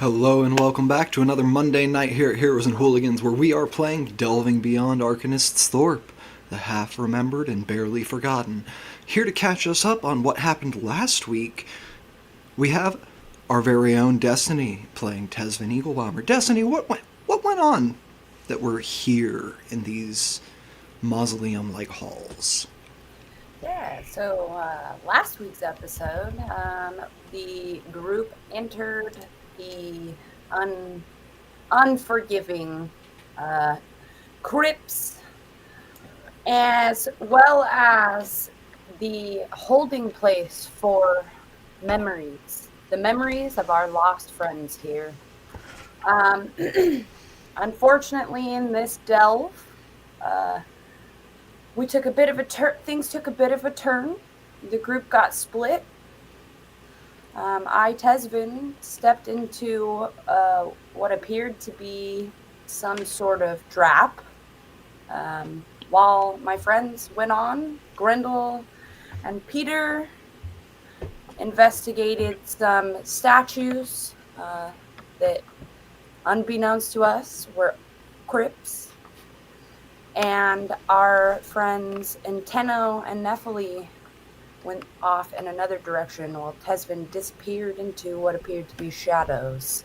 Hello and welcome back to another Monday night here at Heroes and Hooligans, where we are playing Delving Beyond Arcanists Thorpe, the half-remembered and barely forgotten. Here to catch us up on what happened last week, we have our very own Destiny playing Tesvin Eaglebomber. Destiny, what went on that we're here in these mausoleum-like halls? Yeah, so last week's episode, the group entered the unforgiving crypts, as well as the holding place for memories, the memories of our lost friends here. Unfortunately, in this delve, we took a bit of things took a bit of a turn. The group got split. Tesvin, stepped into what appeared to be some sort of trap. While my friends went on, Grendel and Peter investigated some statues that, unbeknownst to us, were crypts. And our friends Inteno and Nephili went off in another direction while Tesvin disappeared into what appeared to be shadows.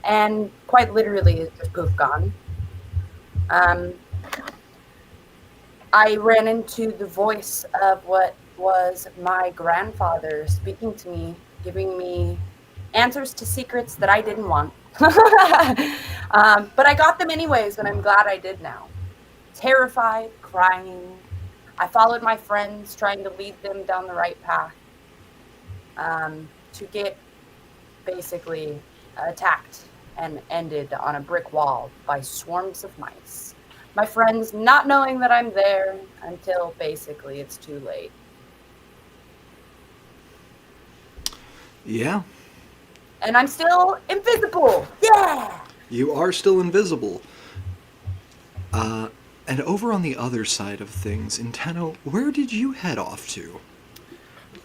And quite literally, it's just poof gone. I ran into the voice of what was my grandfather speaking to me, giving me answers to secrets that I didn't want. But I got them anyways, and I'm glad I did now. Terrified, crying. I followed my friends, trying to lead them down the right path, to get basically attacked and ended on a brick wall by swarms of mice. My friends not knowing that I'm there until basically it's too late. Yeah. And I'm still invisible! Yeah! You are still invisible. And over on the other side of things, Inteno, where did you head off to?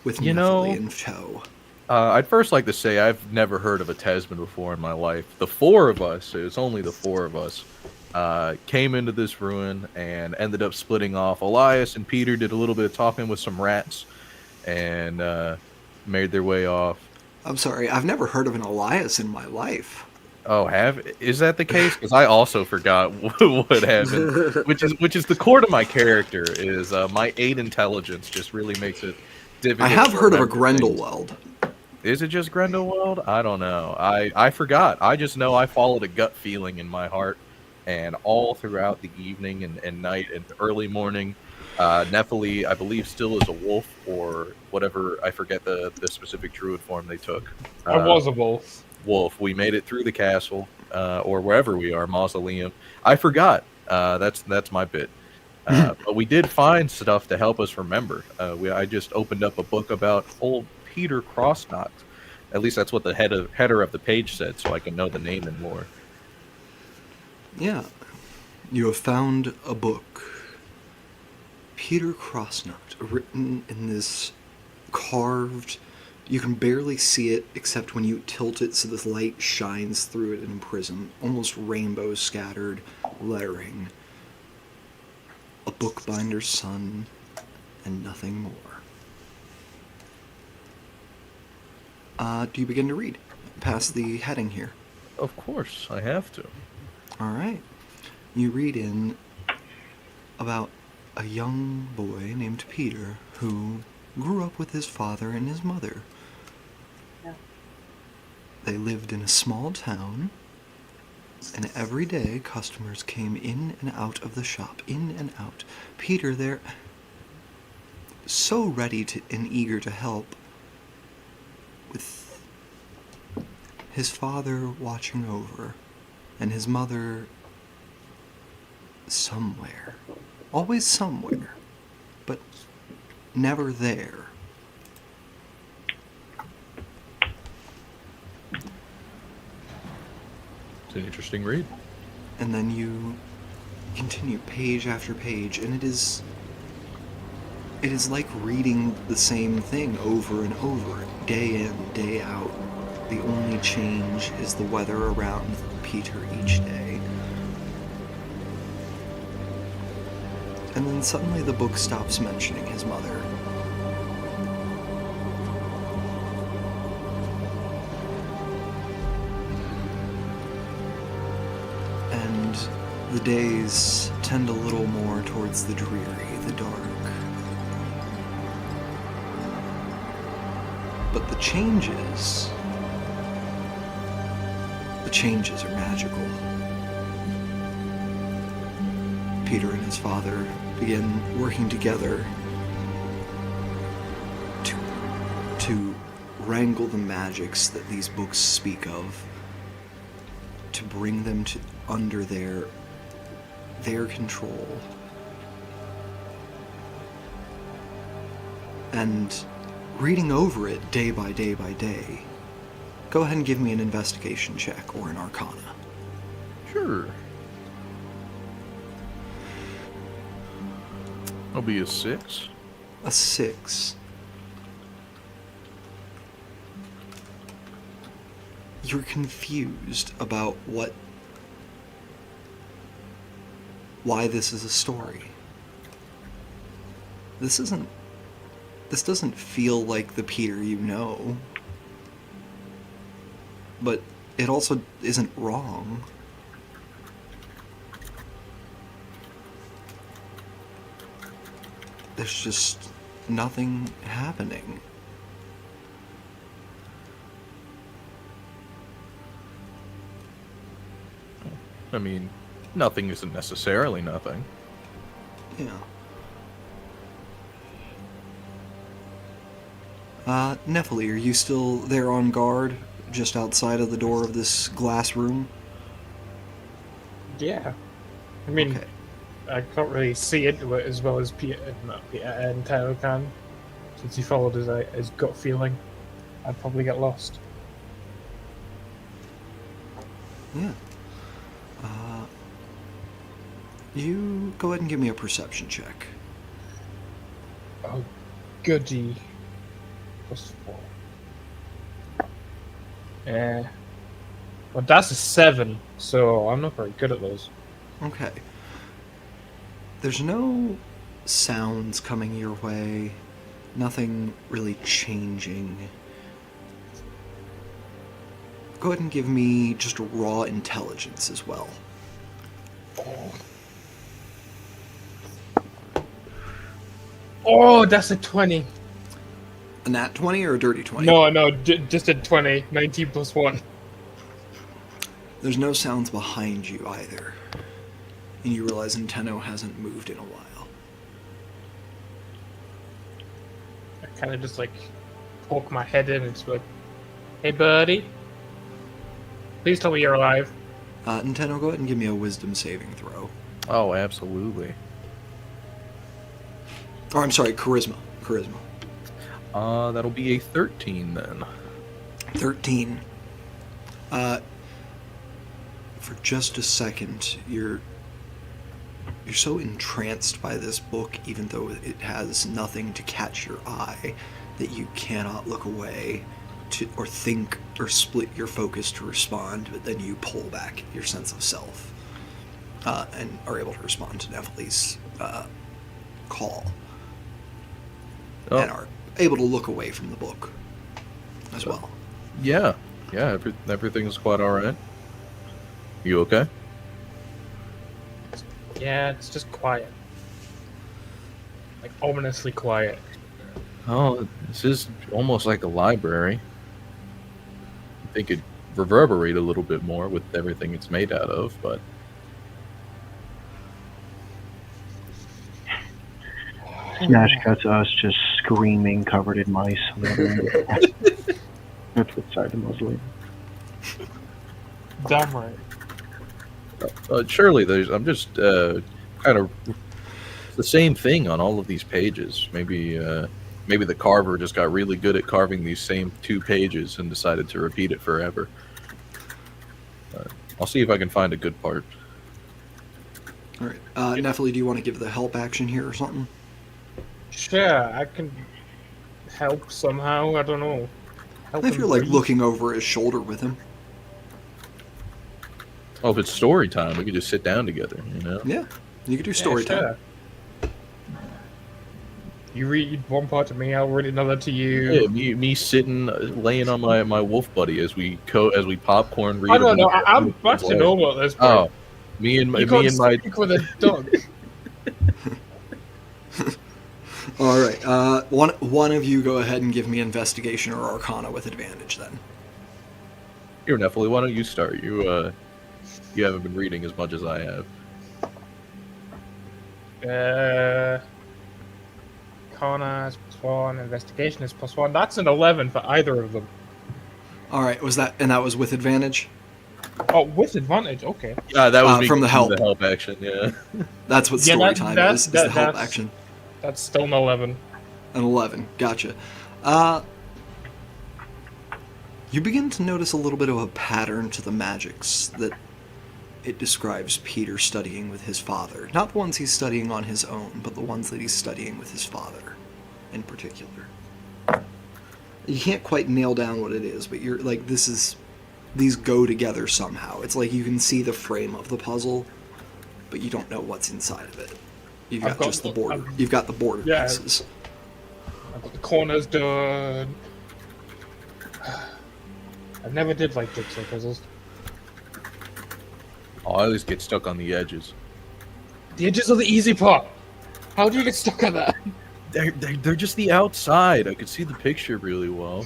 With Nephili in tow. I'd first like to say I've never heard of a Tesman before in my life. The four of us, it was only the four of us, came into this ruin and ended up splitting off. Elias and Peter did a little bit of talking with some rats and made their way off. I'm sorry, I've never heard of an Elias in my life. Oh, is that the case? Because I also forgot what happened. Which is the core to my character is my 8 intelligence just really makes it difficult. I have heard of a Grendelwald. Is it just Grendelwald? I don't know. I forgot. I just know I followed a gut feeling in my heart, and all throughout the evening and night and early morning, Nephili, I believe, still is a wolf or whatever. I forget the specific druid form they took. I was a wolf. We made it through the castle, or wherever we are, mausoleum. I forgot. That's my bit. But we did find stuff to help us remember. I just opened up a book about old Peter Crossnot. At least that's what the header of the page said, so I can know the name and lore. Yeah. You have found a book. Peter Crossnot, written in this carved... You can barely see it except when you tilt it so this light shines through it in prism. Almost rainbow scattered lettering. A bookbinder's son and nothing more. Do you begin to read? Past the heading here. Of course, I have to. Alright. You read in about a young boy named Peter who grew up with his father and his mother. They lived in a small town, and every day customers came in and out of the shop, in and out. Peter there, so ready and eager to help, with his father watching over, and his mother somewhere, always somewhere, but never there. An interesting read. And then you continue page after page, and it is like reading the same thing over and over, day in, day out. the only change is the weather around Peter each day. And then suddenly the book stops mentioning his mother. And the days tend a little more towards the dreary, the dark. But the changes are magical. Peter and his father begin working together to wrangle the magics that these books speak of, to bring them to under their control. And reading over it day by day by day, go ahead and give me an investigation check or an arcana. Sure. I'll be a 6. A 6. You're confused about why this is a story. This doesn't feel like the Peter you know. But it also isn't wrong. There's just nothing happening. I mean, nothing isn't necessarily nothing. Yeah. Nephilim, are you still there on guard, just outside of the door of this glass room? Yeah. I mean, Okay. I can't really see into it as well as not Peter and Tao can. Since he followed his gut feeling, I'd probably get lost. Yeah. You go ahead and give me a perception check. Oh, goody. +4. Well, that's a 7, so I'm not very good at those. Okay. There's no sounds coming your way. Nothing really changing. Go ahead and give me just raw intelligence as well. Oh, that's a 20. A nat 20 or a dirty 20? No, just a 20. 19 plus 1. There's no sounds behind you either. And you realize Nintendo hasn't moved in a while. I kind of just poke my head in and just be like, hey, buddy. Please tell me you're alive. Nintendo, go ahead and give me a wisdom saving throw. Oh, absolutely. Or I'm sorry, charisma. That'll be a 13 then. 13. For just a second, you're so entranced by this book, even though it has nothing to catch your eye, that you cannot look away or think or split your focus to respond, but then you pull back your sense of self and are able to respond to Nephilim's call. Oh. And are able to look away from the book as well. Yeah, everything's quite alright. You okay? Yeah, it's just quiet. Ominously quiet. Oh, this is almost like a library. I think it'd reverberate a little bit more with everything it's made out of, but... Smash cut to us just screaming, covered in mice. That's outside the mausoleum. Damn right. Surely I'm just kind of the same thing on all of these pages. Maybe the carver just got really good at carving these same 2 pages and decided to repeat it forever. I'll see if I can find a good part. All right. Nephilim, do you want to give the help action here or something? Sure, I can help somehow. I don't know. help If him you're like breathe. looking over his shoulder with him. Oh, if it's story time, we could just sit down together, you know? Yeah, you could do story time. Sure. You read one part to me, I'll read another to you. Yeah, me sitting, laying on my wolf buddy as we popcorn read. I don't a know. book. I'm back to normal at this point. Oh, me and my you can't speak with a dog. All right, one of you go ahead and give me investigation or arcana with advantage then. Here, Nephilim, why don't you start? You haven't been reading as much as I have. Arcana is +1, investigation is +1. That's an 11 for either of them. All right, that was with advantage? Oh, with advantage. Okay. Yeah, that was me from the help. The help action. Yeah. That's what story time is the help that's- action. That's still an 11. An 11, gotcha. You begin to notice a little bit of a pattern to the magics that it describes Peter studying with his father. Not the ones he's studying on his own, but the ones that he's studying with his father in particular. You can't quite nail down what it is, but you're like, these go together somehow. It's like you can see the frame of the puzzle, but you don't know what's inside of it. You've got just the border. You've got the border pieces. I've got the corners done. I never did like jigsaw puzzles. Oh, I always get stuck on the edges. The edges are the easy part. How do you get stuck on that? They're just the outside. I could see the picture really well.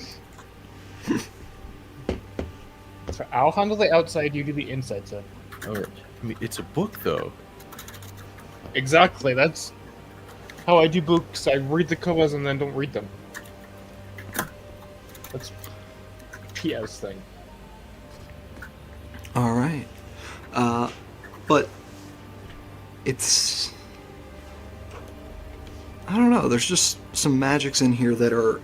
So I'll handle the outside, you do the inside, sir. All right. I mean, it's a book, though. Exactly, that's how I do books. I read the covers and then don't read them. That's P.S. thing. All right. But it's... I don't know, there's just some magics in here that are...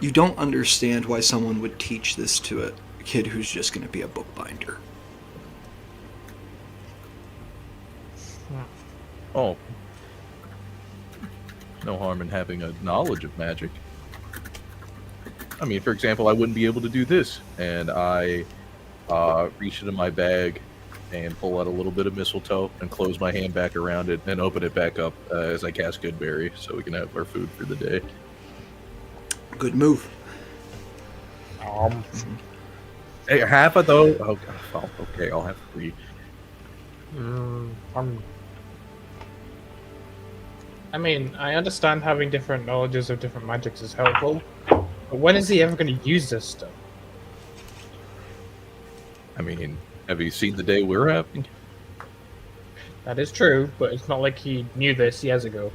You don't understand why someone would teach this to a kid who's just going to be a bookbinder. Oh. No harm in having a knowledge of magic. I mean, for example, I wouldn't be able to do this. And I reach into my bag and pull out a little bit of mistletoe and close my hand back around it and open it back up as I cast Goodberry so we can have our food for the day. Good move. Hey, half of those... Oh, okay, I'll have 3. I mean, I understand having different knowledges of different magics is helpful, but when is he ever going to use this stuff? I mean, have you seen the day we're having? That is true, but it's not like he knew this years ago.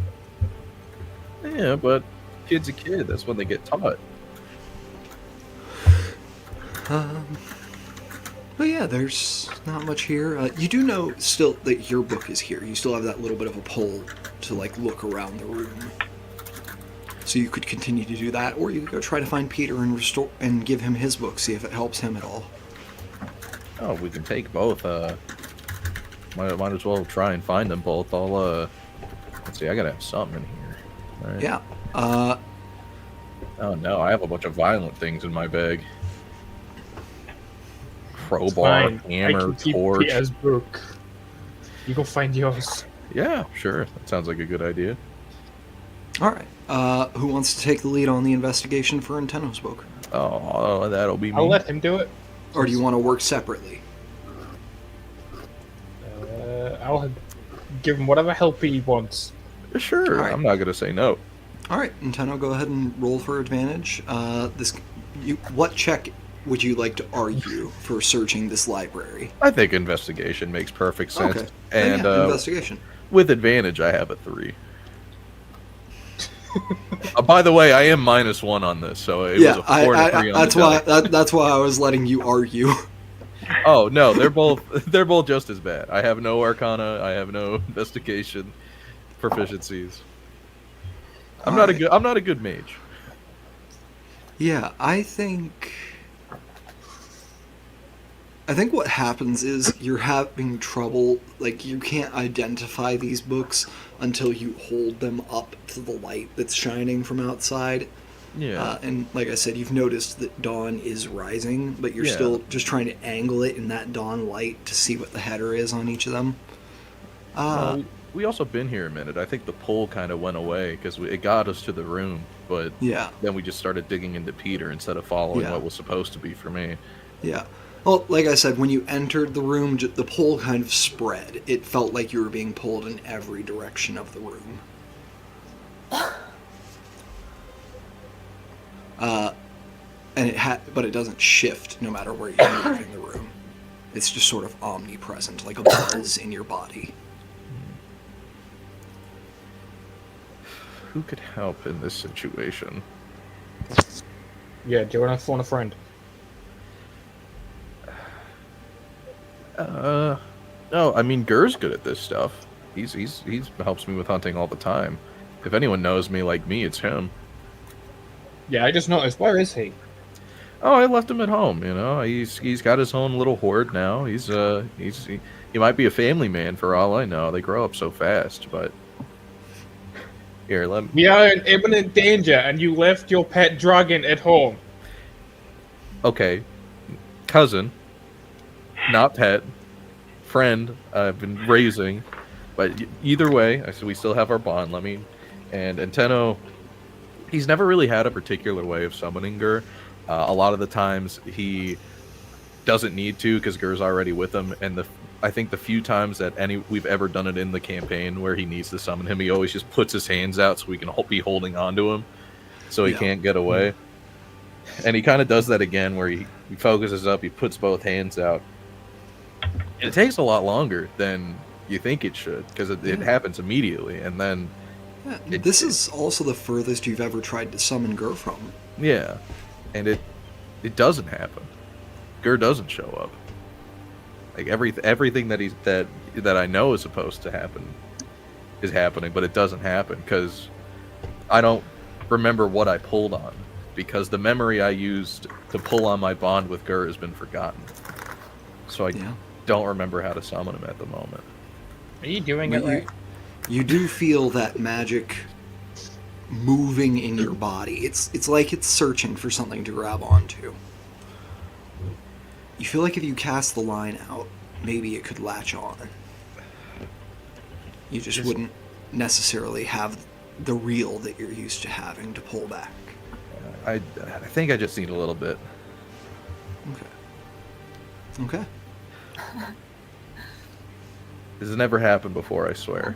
Yeah, but kid's a kid. That's when they get taught. But yeah, there's not much here. You do know still that your book is here. You still have that little bit of a pull to like look around the room. So you could continue to do that, or you could go try to find Peter and restore and give him his book, see if it helps him at all. Oh, we can take both. Might as well try and find them both. I'll let's see. I gotta have something in here. All right. Yeah. Oh no, I have a bunch of violent things in my bag. Crowbar, Fine. I hammer, can keep torch. Peter's book. You go find yours. Yeah, sure. That sounds like a good idea. All right. Who wants to take the lead on the investigation for Intenno's book? Oh, that'll be me. I'll let him do it. Or do you want to work separately? I'll give him whatever help he wants. Sure, All right. I'm not gonna say no. All right, Intenno, go ahead and roll for advantage. What check would you like to argue for searching this library? I think investigation makes perfect sense. Okay. And Yeah, investigation. with advantage, I have a 3. By the way, I am -1 on this, so it was a 4 and a 3 on that's the why die. that's why I was letting you argue. Oh no, they're both just as bad. I have no Arcana. I have no investigation proficiencies. I'm not a good mage. Yeah, I think I think what happens is you're having trouble, like, you can't identify these books until you hold them up to the light that's shining from outside. Yeah. And like I said, you've noticed that dawn is rising, but you're Yeah. still just trying to angle it in that dawn light to see what the header is on each of them. We also been here a minute. I think the pull kind of went away because it got us to the room, but Yeah, then we just started digging into Peter instead of following Yeah. what was supposed to be for me. yeah. Well, like I said, when you entered the room, the pull kind of spread. It felt like you were being pulled in every direction of the room. But it doesn't shift no matter where you move in the room. It's just sort of omnipresent, like a buzz in your body. Who could help in this situation? Yeah, do you want to phone a friend? No, I mean Gur's good at this stuff. He's helps me with hunting all the time. If anyone knows me like me, it's him. Yeah, I just noticed. Where is he? Oh, I left him at home. You know, he's got his own little horde now. He might be a family man for all I know. They grow up so fast, but here, let me. We are in imminent danger, and you left your pet dragon at home. Okay, cousin, not pet, friend. I've been raising, but either way, I said we still have our bond. And Tenno, he's never really had a particular way of summoning Gur. A lot of the times he doesn't need to because Gur's already with him, and I think the few times that we've ever done it in the campaign where he needs to summon him, he always just puts his hands out so we can be holding on to him, so he can't get away. And he kind of does that again where he focuses up, he puts both hands out. It takes a lot longer than you think it should because it happens immediately, and then This is also the furthest you've ever tried to summon Gur from. yeah, and it doesn't happen. Gur doesn't show up. Like everything that I know is supposed to happen is happening, but it doesn't happen because I don't remember what I pulled on because the memory I used to pull on my bond with Gur has been forgotten. So I don't remember how to summon him at the moment. Are you doing But it right? you do feel that magic moving in your body. It's like it's searching for something to grab onto. You feel like if you cast the line out, maybe it could latch on. You just wouldn't necessarily have the reel that you're used to having to pull back. I think I just need a little bit. Okay. This has never happened before, I swear.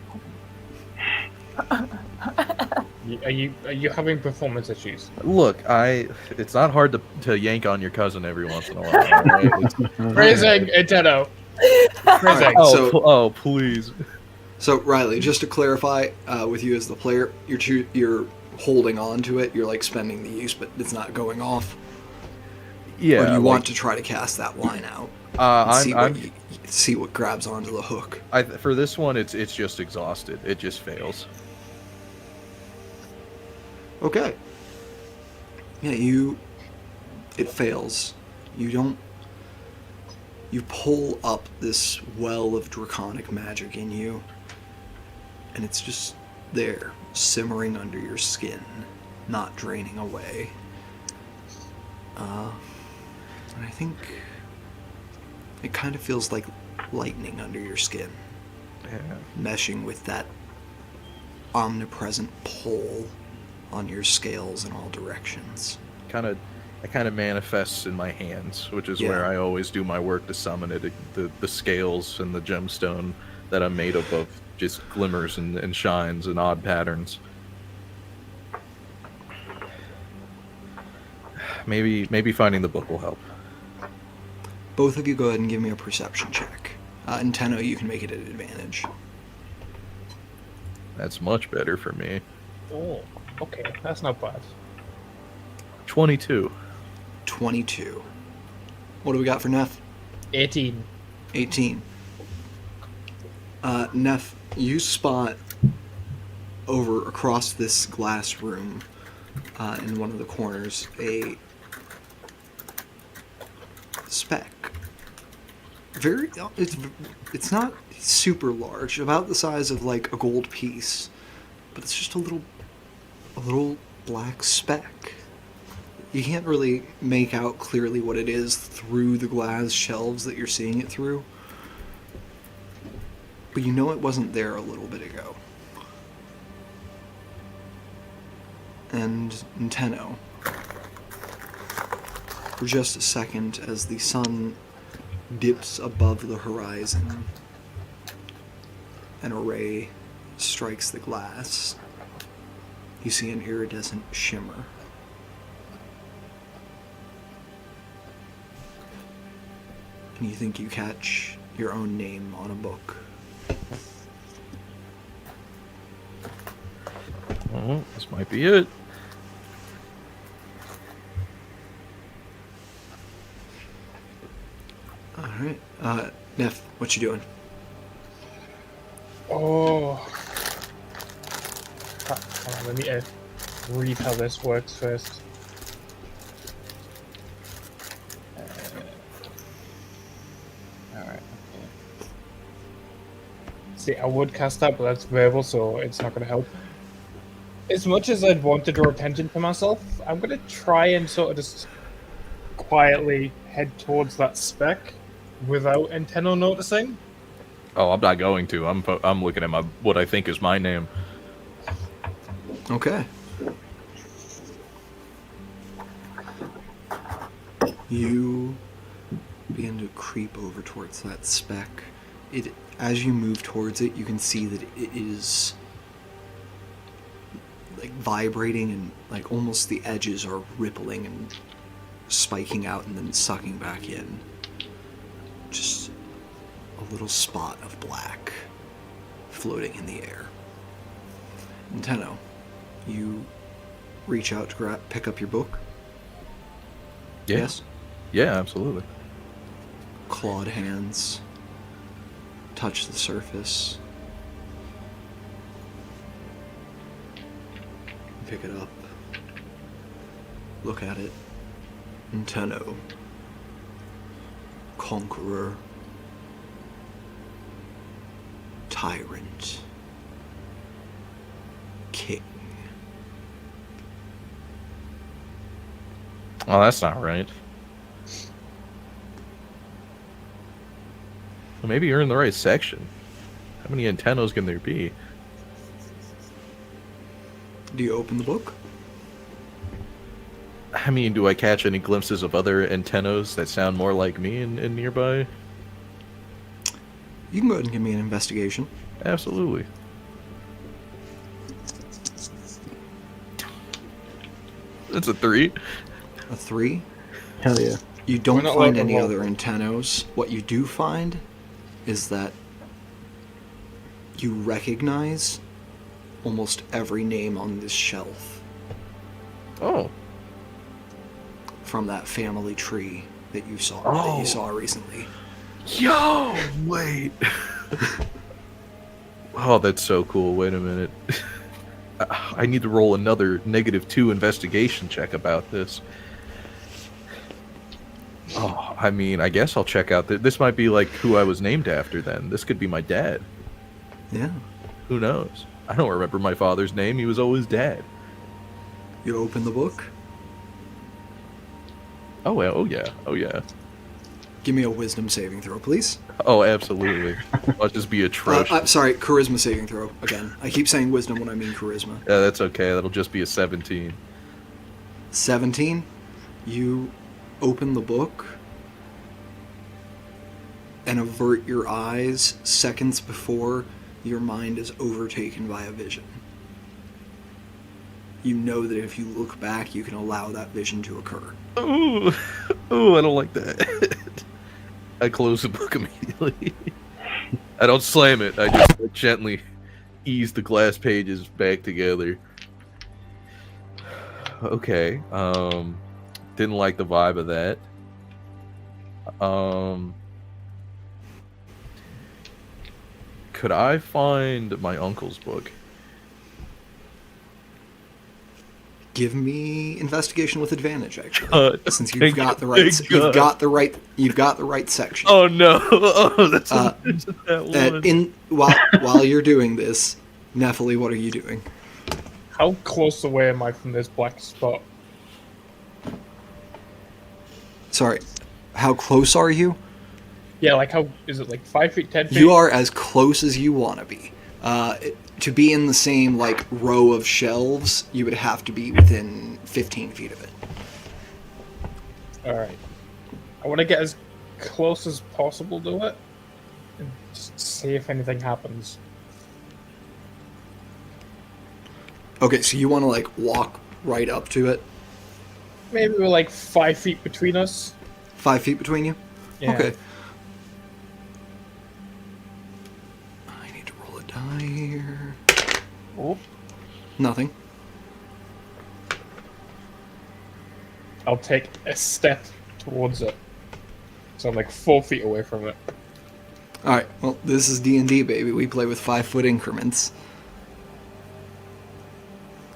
Are you having performance issues? Look, it's not hard to yank on your cousin every once in a while. All right? Raising Nintendo. Raising. So- Please. So Riley, just to clarify, with you as the player, you're holding on to it. You're like spending the use, but it's not going off. Yeah. Or do you want to try to cast that line out? And see what grabs onto the hook. For this one, it's just exhausted. It just fails. Okay. Yeah, it fails. You pull up this well of draconic magic in you, and it's just there, simmering under your skin, not draining away. And I think it kind of feels like lightning under your skin, meshing with that omnipresent pull on your scales in all directions. It kind of manifests in my hands, which is where I always do my work to summon it. The scales and the gemstone that I'm made of just glimmers and shines and odd patterns. Maybe finding the book will help. Both of you go ahead and give me a perception check. And Tenno, you can make it an advantage. That's much better for me. Oh, okay, that's not bad. 22. 22. What do we got for Neff? 18. 18. Neff, you spot over across this glass room in one of the corners a speck It's not super large, about the size of like a gold piece, but it's just a little black speck. You can't really make out clearly what it is through the glass shelves that you're seeing it through, but you know it wasn't there a little bit ago. And Nintendo, for just a second, as the sun dips above the horizon and a ray strikes the glass, you see an iridescent shimmer. And you think you catch your own name on a book. Oh, this might be it. Alright. Neff, what you doing? Oh. Hold on, let me read how this works first. Alright, okay. See, I would cast that, but that's verbal, so it's not going to help. As much as I'd want to draw attention to myself, I'm going to try and sort of just quietly head towards that speck without Nintendo noticing. Oh, I'm not going to. I'm looking at what I think is my name. Okay. You begin to creep over towards that speck. As you move towards it, you can see that it is like vibrating, and like almost the edges are rippling and spiking out and then sucking back in. Just a little spot of black floating in the air. Nintendo, you reach out to pick up your book? Yeah. Yes? Yeah, absolutely. Clawed hands touch the surface. Pick it up. Look at it. Nintendo. Conqueror. Tyrant. King. Oh, that's not right. Well, maybe you're in the right section. How many antennas can there be? Do you open the book? I mean, do I catch any glimpses of other antennas that sound more like me in nearby? You can go ahead and give me an investigation. Absolutely. That's a 3. A 3? Hell yeah. You don't We're not find allowed to any roll. other antennas. What you do find is that you recognize almost every name on this shelf Oh. from that family tree that you saw recently. Yo, wait. Oh, that's so cool. Wait a minute. I need to roll another -2 investigation check about this. Oh, I mean, I guess I'll check out. This might be like who I was named after then. This could be my dad. Yeah. Who knows? I don't remember my father's name. He was always Dad. You open the book. Oh, well, oh yeah. Oh, yeah. Give me a wisdom saving throw, please. Oh, absolutely. I'll just be atrocious. Sorry, charisma saving throw again. I keep saying wisdom when I mean charisma. Yeah, that's okay. That'll just be a 17. 17. You open the book and avert your eyes seconds before your mind is overtaken by a vision. You know that if you look back, you can allow that vision to occur. Ooh, ooh, I don't like that. I close the book immediately. I don't slam it. I just gently ease the glass pages back together. Okay. Didn't like the vibe of that. Could I find my uncle's book? Give me investigation with advantage, actually, since Thank you've got the right. God. You've got the right section. Oh no! Oh, that's Uh, that one. While you're doing this, Nephili, what are you doing? How close away am I from this black spot? Sorry, how close are you? Yeah, like how is it? Like 5 feet, 10 feet? You are as close as you want to be. To be in the same like row of shelves, you would have to be within 15 feet of it. All right. I want to get as close as possible to it, and just see if anything happens. Okay, so you want to like walk right up to it? Maybe we're like 5 feet between us. 5 feet between you? Yeah. Okay. I need to roll a die here. Oh. Nothing. I'll take a step towards it. So I'm like 4 feet away from it. All right. Well, this is D&D, baby. We play with 5-foot increments.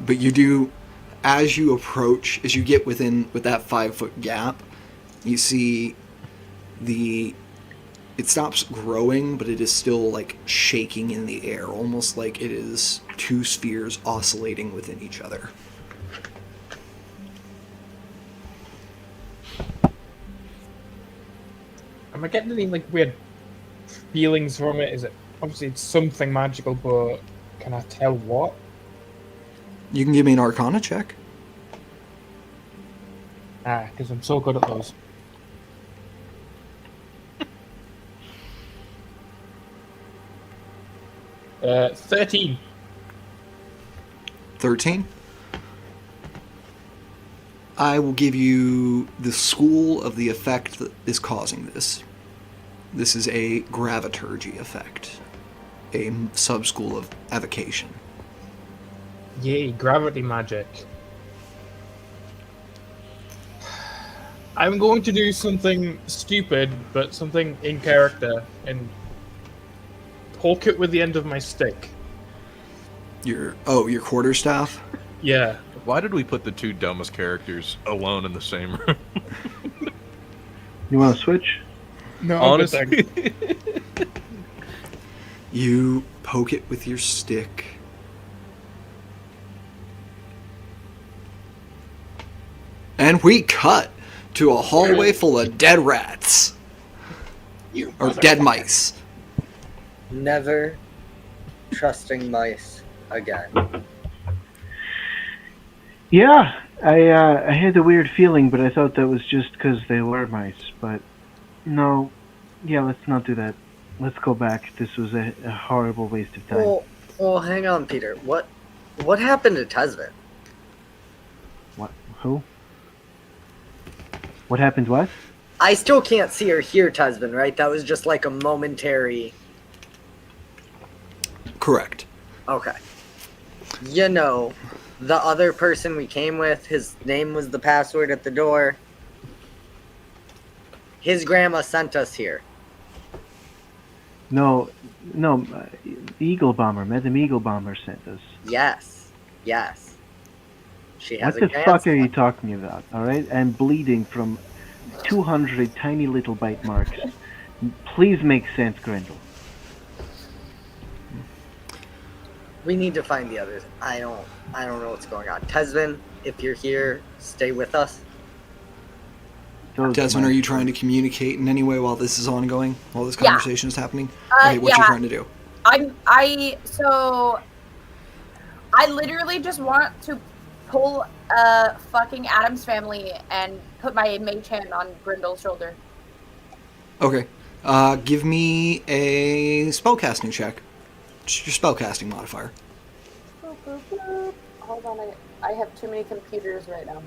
But you do, as you approach, as you get within with that 5-foot gap, you see it stops growing, but it is still like shaking in the air, almost like it is two spheres oscillating within each other. Am I getting any like weird feelings from it? Is it obviously it's something magical, but can I tell what? You can give me an Arcana check. Because I'm so good at those. 13. 13. I will give you the school of the effect that is causing this. This is a graviturgy effect, a sub-school of evocation. Yay, gravity magic. I'm going to do something stupid, but something in character, and poke it with the end of my stick. Your quarterstaff? Yeah. Why did we put the two dumbest characters alone in the same room? You want to switch? No, Honestly, You poke it with your stick. And we cut to a hallway full of dead rats. Or dead mice. Never trusting mice again. Yeah, I had a weird feeling, but I thought that was just because they were mice. But no, yeah, let's not do that. Let's go back. This was a horrible waste of time. Well, hang on, Peter. What happened to Tesvin? What? Who? What happened? What? I still can't see or hear Tesvin, right? That was just like a momentary. Correct. Okay. You know, the other person we came with, his name was the password at the door. His grandma sent us here. No, Eagle Bomber, Madam Eagle Bomber sent us. Yes. She has What a the fuck are grandson. you talking about? All right, I'm bleeding from 200 tiny little bite marks. Please make sense, Grendel. We need to find the others. I don't know what's going on. Tesvin, if you're here, stay with us. Desmond, are you trying to communicate in any way while this is ongoing? While this Yeah. conversation is happening? Okay, what you yeah. trying to do? I literally just want to pull fucking Adam's family and put my mage hand on Grindel's shoulder. Okay. Give me a spellcasting check. Just your spellcasting modifier. Boop, boop, boop. Hold on, I have too many computers right now.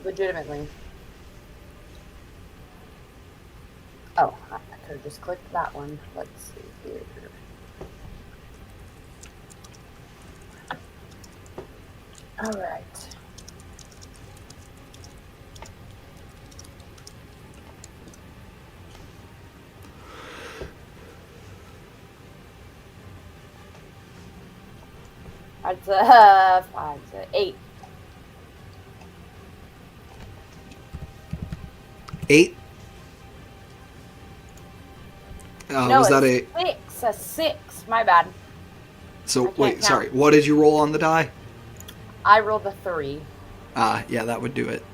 Legitimately. Oh, I could have just clicked that one. Let's see here. All right. That's 5, 8. 8. No, Was that a a... 6? A 6. My bad. So, I can't wait, count. sorry. What did you roll on the die? I rolled a 3. Yeah, that would do it.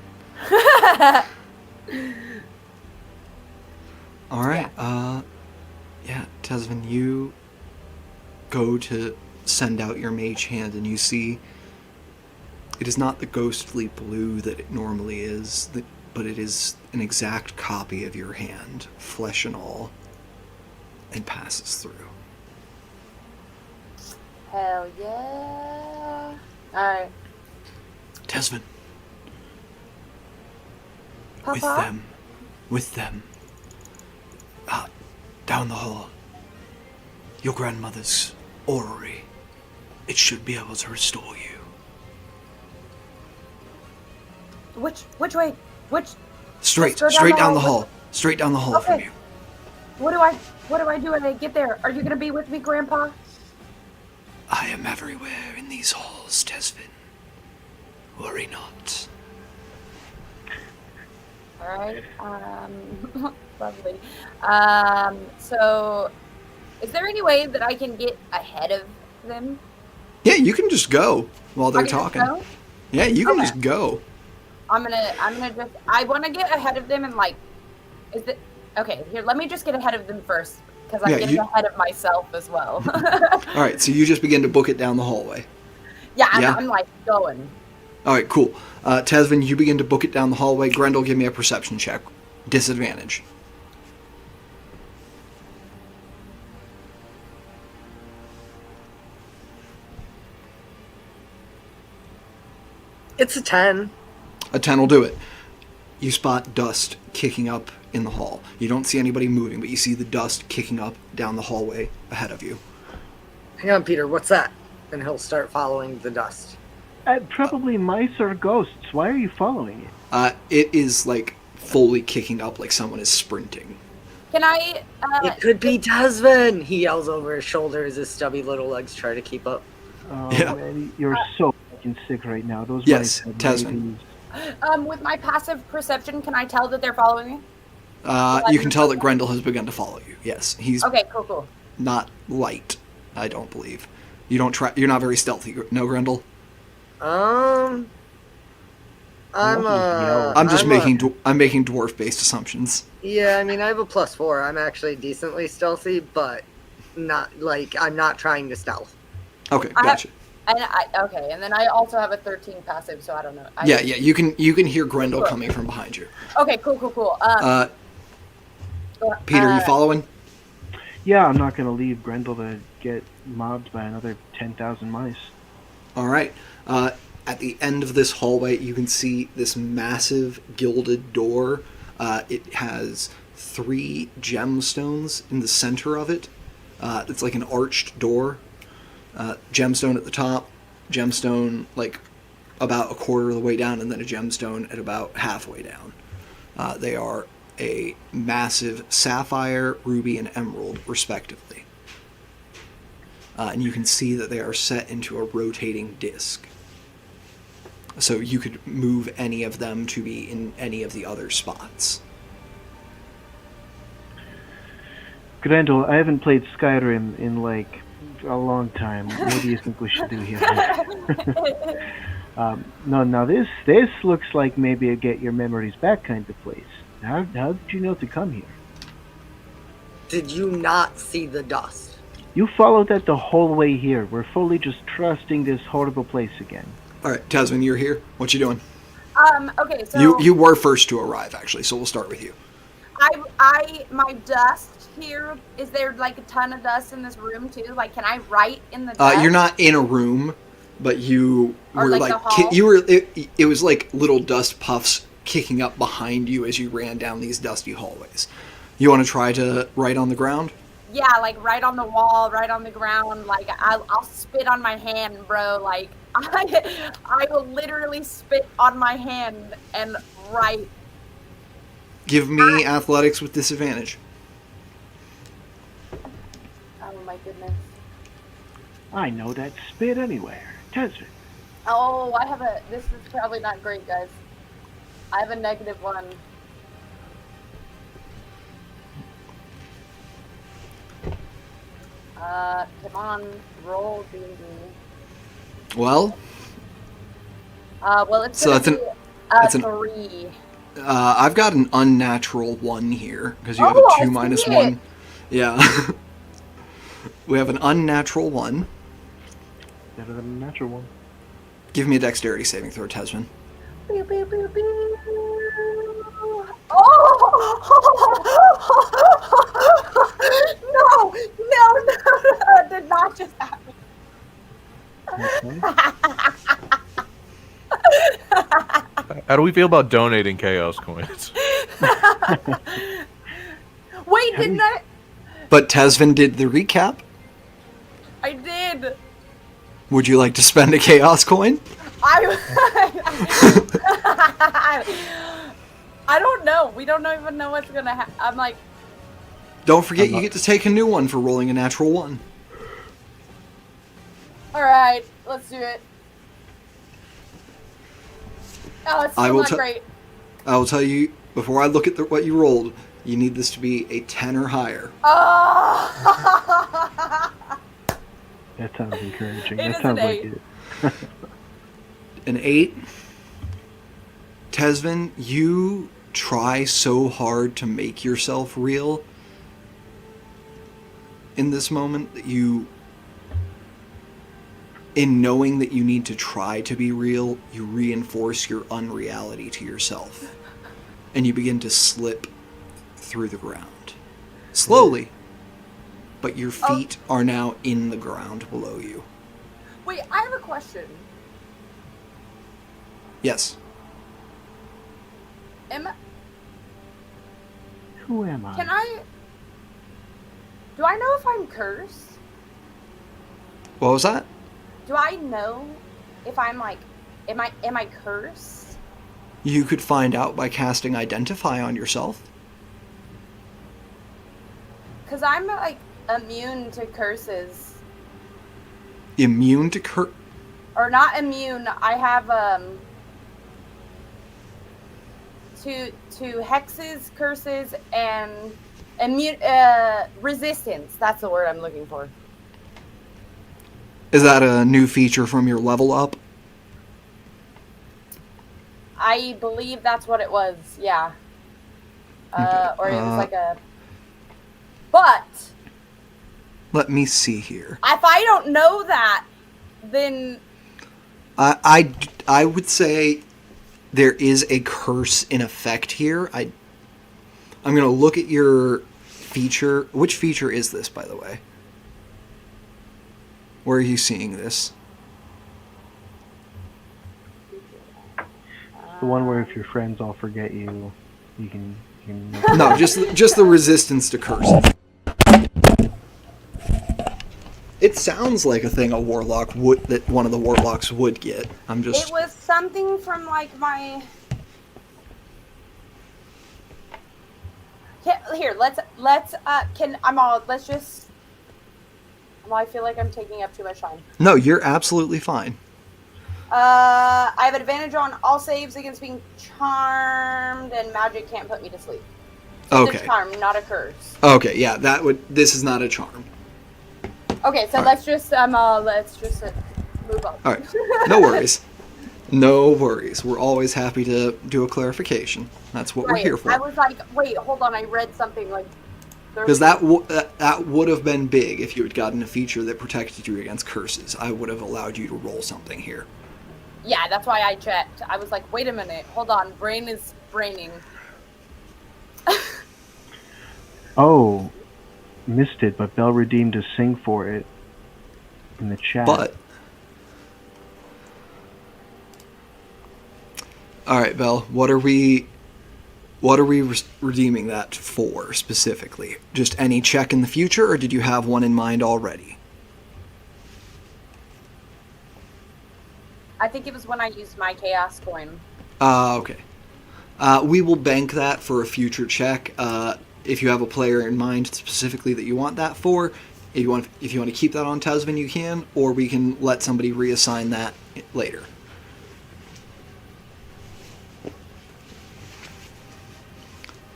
All right. Yeah, Tesvin, you go to send out your mage hand, and you see it is not the ghostly blue that it normally is, but it is an exact copy of your hand, flesh and all, and passes through. Hell yeah. Alright. Tesvin, Papa? with them, down the hall, your grandmother's orrery. It should be able to restore you. Which way? Straight Just go down the hall. Straight down the hall from Okay. you. What do I do when I get there? Are you gonna be with me, Grandpa? I am everywhere in these halls, Tesvin. Worry not. Alright, lovely. So, is there any way that I can get ahead of them? Yeah, you can just go while they're I can just talking. go? Yeah, you can Okay. just go. I'm gonna just, I wanna get ahead of them and like, okay, here, let me just get ahead of them first, because I'm Yeah, getting you- ahead of myself as well. All right, so you just begin to book it down the hallway. Yeah, Yeah? I'm like going. All right, cool. Tesvin, you begin to book it down the hallway. Grendel, give me a perception check. Disadvantage. It's a 10. A 10 will do it. You spot dust kicking up in the hall. You don't see anybody moving, but you see the dust kicking up down the hallway ahead of you. Hang on, Peter, what's that? And he'll start following the dust. Probably mice or ghosts. Why are you following it? It is like fully kicking up like someone is sprinting. Can I, It could be Tasvin! He yells over his shoulder as his stubby little legs try to keep up. Oh, Yeah. man, you're so fucking sick right now. Those Yes, mice have Tasman. rabies. with my passive perception, can I tell that they're following me? You can tell that Grendel has begun to follow you. Yes, he's Okay, cool. not light, I don't believe. You don't try. You're not very stealthy. No, Grendel. I'm I'm just I'm making. I'm making dwarf-based assumptions. Yeah, I mean, I have a +4. I'm actually decently stealthy, but not like I'm not trying to stealth. Okay, I have- gotcha. And then I also have a 13 passive, so I don't know. Yeah. You can hear Grendel coming from behind you. Okay, cool. Peter, you following? Yeah, I'm not gonna leave Grendel to get mobbed by another 10,000 mice. All right. At the end of this hallway, you can see this massive gilded door. It has 3 gemstones in the center of it. It's like an arched door. Gemstone at the top, gemstone like about a quarter of the way down, and then a gemstone at about halfway down. They are a massive sapphire, ruby, and emerald, respectively. And you can see that they are set into a rotating disc. So you could move any of them to be in any of the other spots. Grendel, I haven't played Skyrim in like a long time. What do you think we should do here? No, this looks like maybe a get your memories back kind of place. How did you know to come here? Did you not see the dust? You followed that the whole way here. We're fully just trusting this horrible place again. All right, Tasman, you're here. What you doing? Okay, so You were first to arrive, actually, so we'll start with you. my dust here, is there like a ton of dust in this room too? Like, can I write in the dust? You're not in a room, but you Or were like like the hall? you were. It was like little dust puffs kicking up behind you as you ran down these dusty hallways. You want to try to write on the ground? Yeah, like right on the wall, right on the ground. Like I'll spit on my hand, bro. Like I will literally spit on my hand and write. Give me athletics with disadvantage. Oh my goodness. I know that spit anywhere. Tesvin. Oh, I have a. This is probably not great, guys. I have a -1. Come on, roll, D&D. Well, Well, it's So gonna that's an- be that's an- 3. I've got an unnatural 1 here, because you have Oh, a I 2 minus see 1. it. Yeah. We have an unnatural 1. Better than a natural one. Give me a dexterity saving throw, Tesman. Pew, pew, pew, pew. Oh! No! That did not just happen. Okay. How do we feel about donating chaos coins? Wait, didn't I? But Tesvin did the recap. I did. Would you like to spend a chaos coin? I don't know. We don't even know what's gonna happen. I'm like, Don't forget you get to take a new one for rolling a natural 1. all right, let's do it. Oh, it's I still will not t- great. I will tell you, before I look at what you rolled, you need this to be a 10 or higher. Oh! That sounds encouraging. It That is sounds an like 8. it. An 8. Tesvin, you try so hard to make yourself real in this moment that you, in knowing that you need to try to be real, you reinforce your unreality to yourself. And you begin to slip through the ground. Slowly. But your feet are now in the ground below you. Wait, I have a question. Yes. Who am I? Do I know if I'm cursed? What was that? Do I know if I'm like, am I cursed? You could find out by casting Identify on yourself. Cause I'm like immune to curses, Immune to or not immune. I have to hexes, curses, and immune resistance. That's the word I'm looking for. Is that a new feature from your level up? I believe that's what it was. Yeah. Okay, Or it was like a. But Let me see here. if I don't know that, then I would say there is a curse in effect here. I'm going to look at your feature. Which feature is this, by the way? Where are you seeing this? The one where if your friends all forget you, you can No, just the resistance to curses. It sounds like a thing a warlock would, that one of the warlocks would get. I'm just. it was something from like my. Here, let's let's just. Well, I feel like I'm taking up too much time. No, you're absolutely fine. I have advantage on all saves against being charmed, and magic can't put me to sleep. It's Okay. a charm, not a curse. Okay, yeah, that would. This is not a charm. Okay, so All right. let's just move on. All right, no worries. No worries. We're always happy to do a clarification. That's what we're Right, here for. I was like, wait, hold on. I read something like. Because that would have been big if you had gotten a feature that protected you against curses. I would have allowed you to roll something here. Yeah, that's why I checked. I was like, wait a minute, hold on. Brain is braining. Oh, missed it, but Bell redeemed a sing for it in the chat. But all right, Belle, what are we redeeming that for specifically? Just any check in the future, or did you have one in mind already? I think it was when I used my chaos coin. Okay. We will bank that for a future check. If you have a player in mind specifically that you want that for, If you want to keep that on Tesvin, you can, or we can let somebody reassign that later.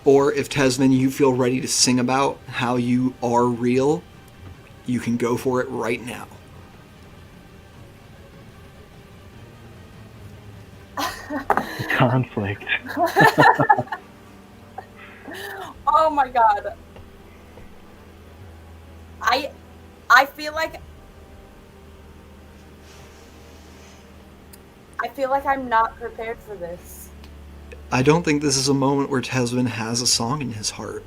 Or if Tesvin, you feel ready to sing about how you are real, you can go for it right now. Conflict. Oh my god. I feel like I'm not prepared for this. I don't think this is a moment where Tesvin has a song in his heart.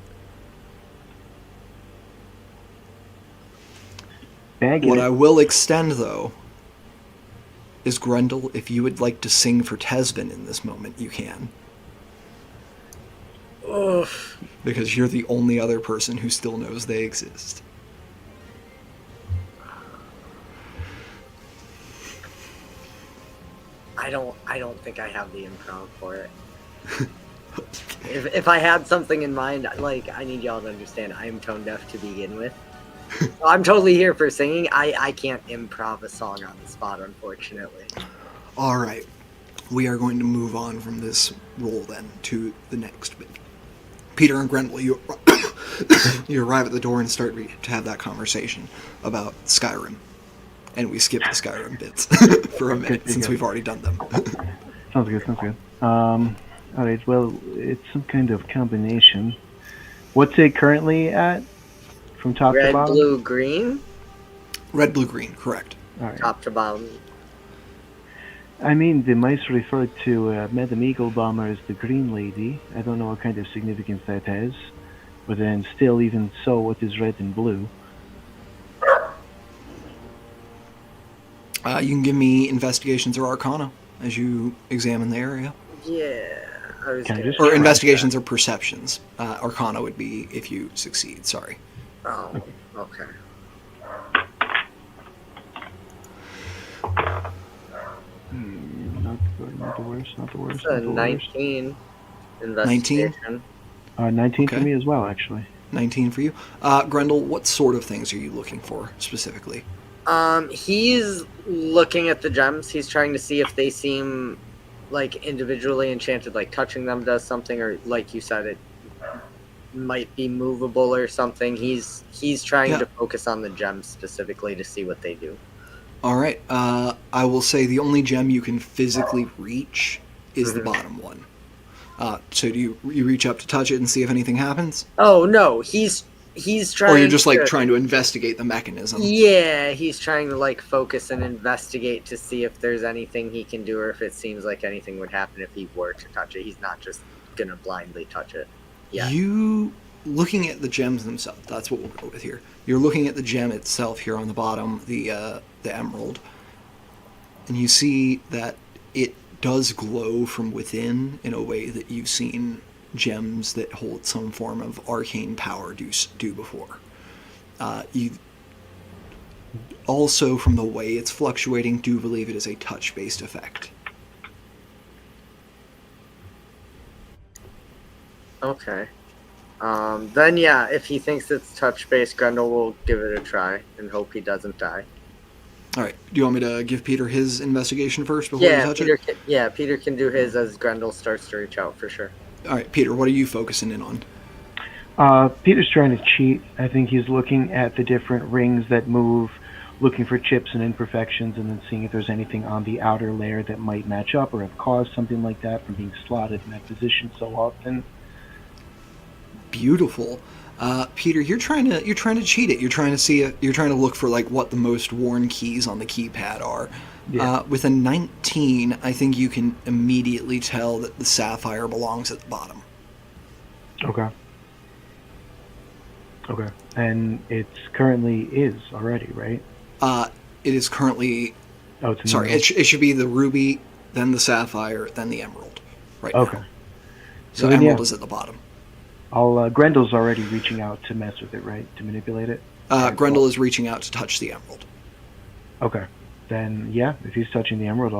Bag What it. I will extend, though, is Grendel, if you would like to sing for Tesvin in this moment, you can. Ugh. Because you're the only other person who still knows they exist. I don't think I have the improv for it. If I had something in mind, like, I need y'all to understand, I am tone deaf to begin with. I'm totally here for singing. I can't improv a song on the spot, unfortunately. All right. We are going to move on from this role then to the next bit. Peter and Grendel, you arrive at the door and start to have that conversation about Skyrim. And we skip the Skyrim bits for a minute since we've already done them. Sounds good. Alright, well, it's some kind of combination. What's it currently at? From top to Red, bottom? blue, green? Red, blue, green, correct. Alright. Top to bottom. I mean, the mice refer to Madame Eagle Bomber as the Green Lady. I don't know what kind of significance that has. But then still, even so, what is red and blue? You can give me investigations or arcana as you examine the area. Yeah. I was Can I gonna- just- Or investigations or perceptions. Arcana would be if you succeed, sorry. Oh, okay. Not the worst. It's a 19 investigation. 19 for Okay. me as well, actually. 19 for you. Grendel, what sort of things are you looking for specifically? He's looking at the gems. He's trying to see if they seem like individually enchanted, like touching them does something, or like you said, it might be movable or something. He's trying to focus on the gems specifically to see what they do. All right. I will say the only gem you can physically reach is the bottom one. So do you reach up to touch it and see if anything happens? Oh no, he's trying. Or you're just like to, trying to investigate the mechanism? Yeah, he's trying to like focus and investigate to see if there's anything he can do, or if it seems like anything would happen if he were to touch it. He's not just gonna blindly touch it. Yeah. You looking at the gems themselves. That's what we'll go with here. You're looking at the gem itself here on the bottom, the emerald, and you see that it does glow from within in a way that you've seen gems that hold some form of arcane power do before. You also, from the way it's fluctuating, do believe it is a touch-based effect. Okay. Then yeah, if he thinks it's touch-based, Grendel will give it a try and hope he doesn't die. All right. Do you want me to give Peter his investigation first before you Yeah, touch Peter it? Peter can do his as Grendel starts to reach out for sure. All right, Peter. What are you focusing in on? Peter's trying to cheat. I think he's looking at the different rings that move, looking for chips and imperfections, and then seeing if there's anything on the outer layer that might match up or have caused something like that from being slotted in that position so often. Beautiful. Peter, you're trying to cheat it. You're trying to look for like what the most worn keys on the keypad are. Yeah. With a 19, I think you can immediately tell that the sapphire belongs at the bottom. Okay. And it's currently is already, right? It is currently. Oh, it's Sorry, it should be the ruby, then the sapphire, then the emerald. Right. Okay. Now. So then, emerald yeah. is at the bottom. Grendel's already reaching out to mess with it, right? To manipulate it? Grendel is reaching out to touch the emerald. Okay. Then, yeah, if he's touching the emerald,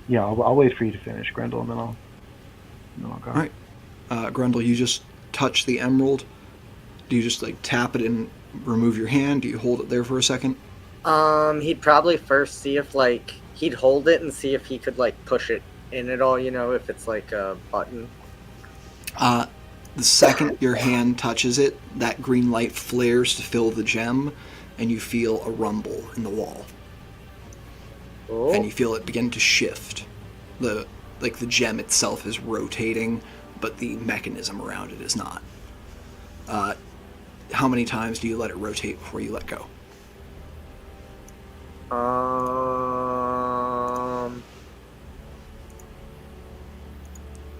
I'll wait for you to finish, Grendel, and then I'll go. All right. Grendel, you just touch the emerald. Do you just like tap it in remove your hand? Do you hold it there for a second? He'd probably first see if he'd hold it and see if he could push it in at all. If it's like a button. The second your hand touches it, that green light flares to fill the gem, and you feel a rumble in the wall. Oh. And you feel it begin to shift. The gem itself is rotating, but the mechanism around it is not. How many times do you let it rotate before you let go?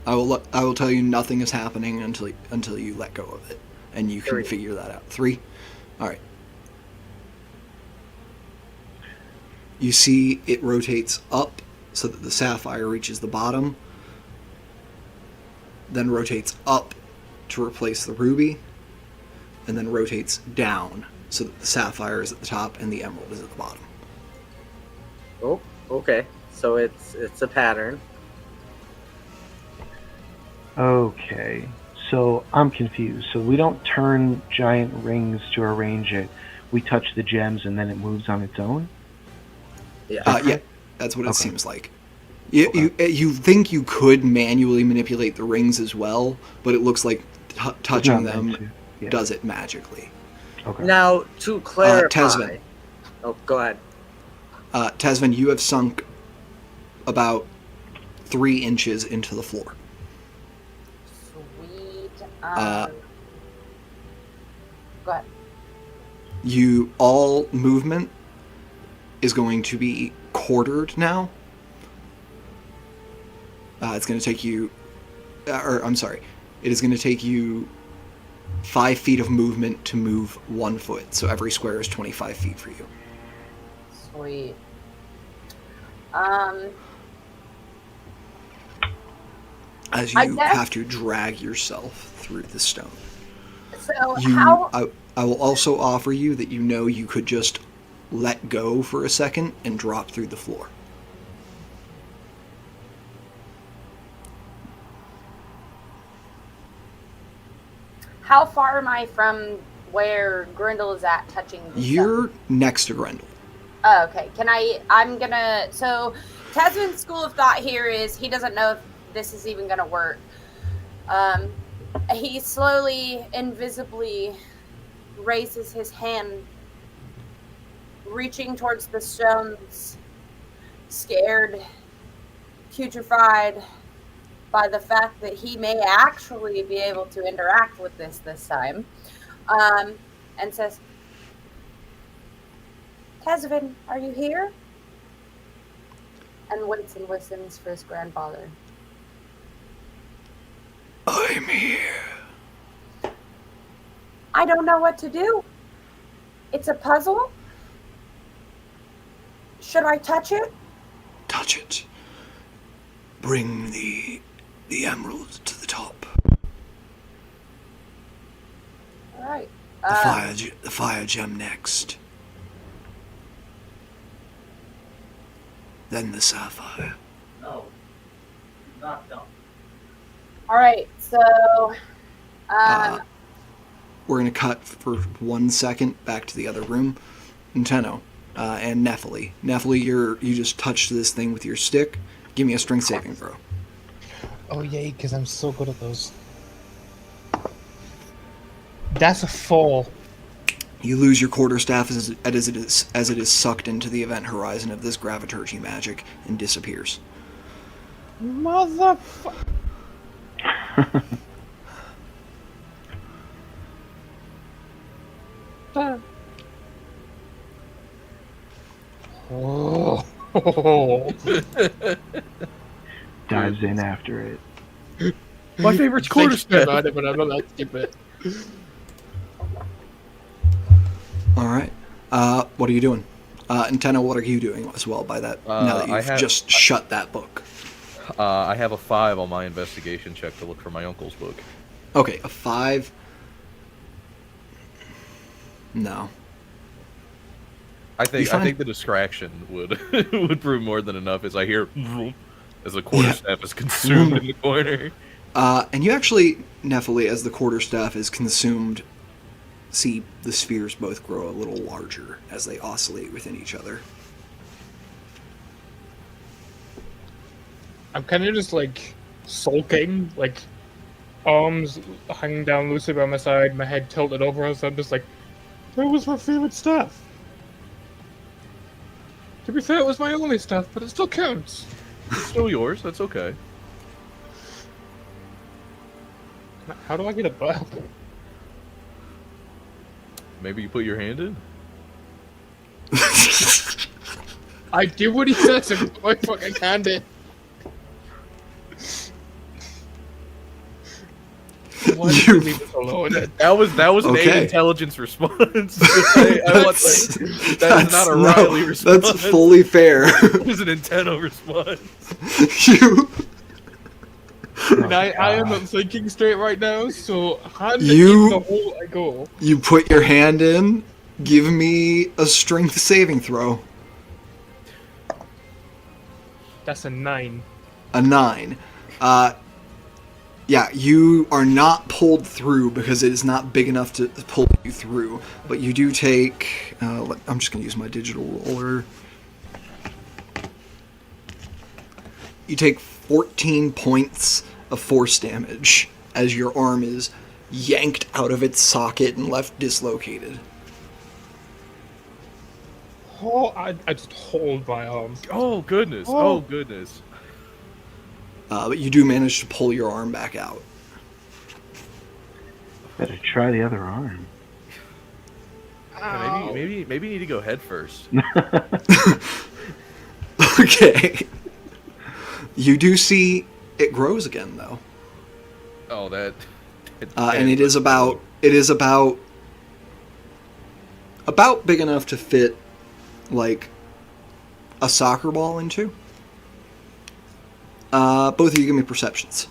I will tell you nothing is happening until you let go of it, and you can 3. figure that out. 3? All right. You see it rotates up so that the sapphire reaches the bottom, then rotates up to replace the ruby, and then rotates down so that the sapphire is at the top and the emerald is at the bottom. Oh, okay. So it's a pattern. Okay, so I'm confused. So we don't turn giant rings to arrange it. We touch the gems and then it moves on its own? Yeah. Yeah, that's what it Okay. seems like. You think you could manually manipulate the rings as well, but it looks like touching Not them meant to. Yeah. does it magically. Okay. Now to clarify. Tesvin. Oh, go ahead. Tesvin, you have sunk about 3 inches into the floor. Sweet. Uh, Go ahead. All movement is going to be quartered now. It's going to take you, it is going to take you 5 feet of movement to move 1 foot. So every square is 25 feet for you. Sweet. As I you guess- have to drag yourself through the stone. So You, how? I will also offer you that you could just let go for a second and drop through the floor. How far am I from where Grendel is at touching the You're next to Grendel. Oh, okay. I'm gonna. So, Tasman's school of thought here is he doesn't know if this is even gonna work. He slowly, invisibly raises his hand, reaching towards the stones, scared, putrefied by the fact that he may actually be able to interact with this time, and says, Tasvin, are you here? And waits and listens for his grandfather. I'm here. I don't know what to do. It's a puzzle. Should I touch it? Touch it. Bring the emerald to the top. All right. The fire gem next. Then the sapphire. No. Not dumb. All right. So, We're going to cut for 1 second back to the other room. Nintendo and Nephili. Nephili, you just touched this thing with your stick. Give me a strength saving throw. Oh yay, because I'm so good at those. That's a 4. You lose your quarterstaff as it is sucked into the event horizon of this graviturgy magic and disappears. Motherfucker. Oh. Dives in after it. My favorite's Thinking quarterstaff. about it, but I'm not that stupid. All right. What are you doing? Nintendo, what are you doing as well by that, now that you've just shut that book? I have a 5 on my investigation check to look for my uncle's book. Okay, a 5. No. I think find- the distraction would would prove more than enough as I hear as the quarterstaff is consumed in the corner. And you actually, Nephili, as the quarterstaff is consumed, see the spheres both grow a little larger as they oscillate within each other. I'm kind of just like sulking, like arms hanging down loosely by my side, my head tilted over, so I'm just like, that was my favorite stuff. To be fair, it was my only stuff, but it still counts. It's still yours. That's okay. How do I get a butt? Maybe you put your hand in. I do what he says and put my fucking hand in. Why did you leave us alone? That was an Okay. A intelligence response. That is not a Riley response. That's fully fair. It was an Nintendo response. you And I am not thinking straight right now, so hand You- in the hole I go. you put your hand in. Give me a strength saving throw. That's a 9. A 9. Yeah, you are not pulled through because it is not big enough to pull you through. But you do take... I'm just going to use my digital roller. You take 14 points of force damage as your arm is yanked out of its socket and left dislocated. Oh, I just hold my arm. Oh goodness! Oh. Oh goodness! But you do manage to pull your arm back out. Better try the other arm. Yeah, maybe you need to go head first. Okay. You do see it grows again, though. Oh, that. And it is about big enough to fit like a soccer ball into. Both of you give me perceptions.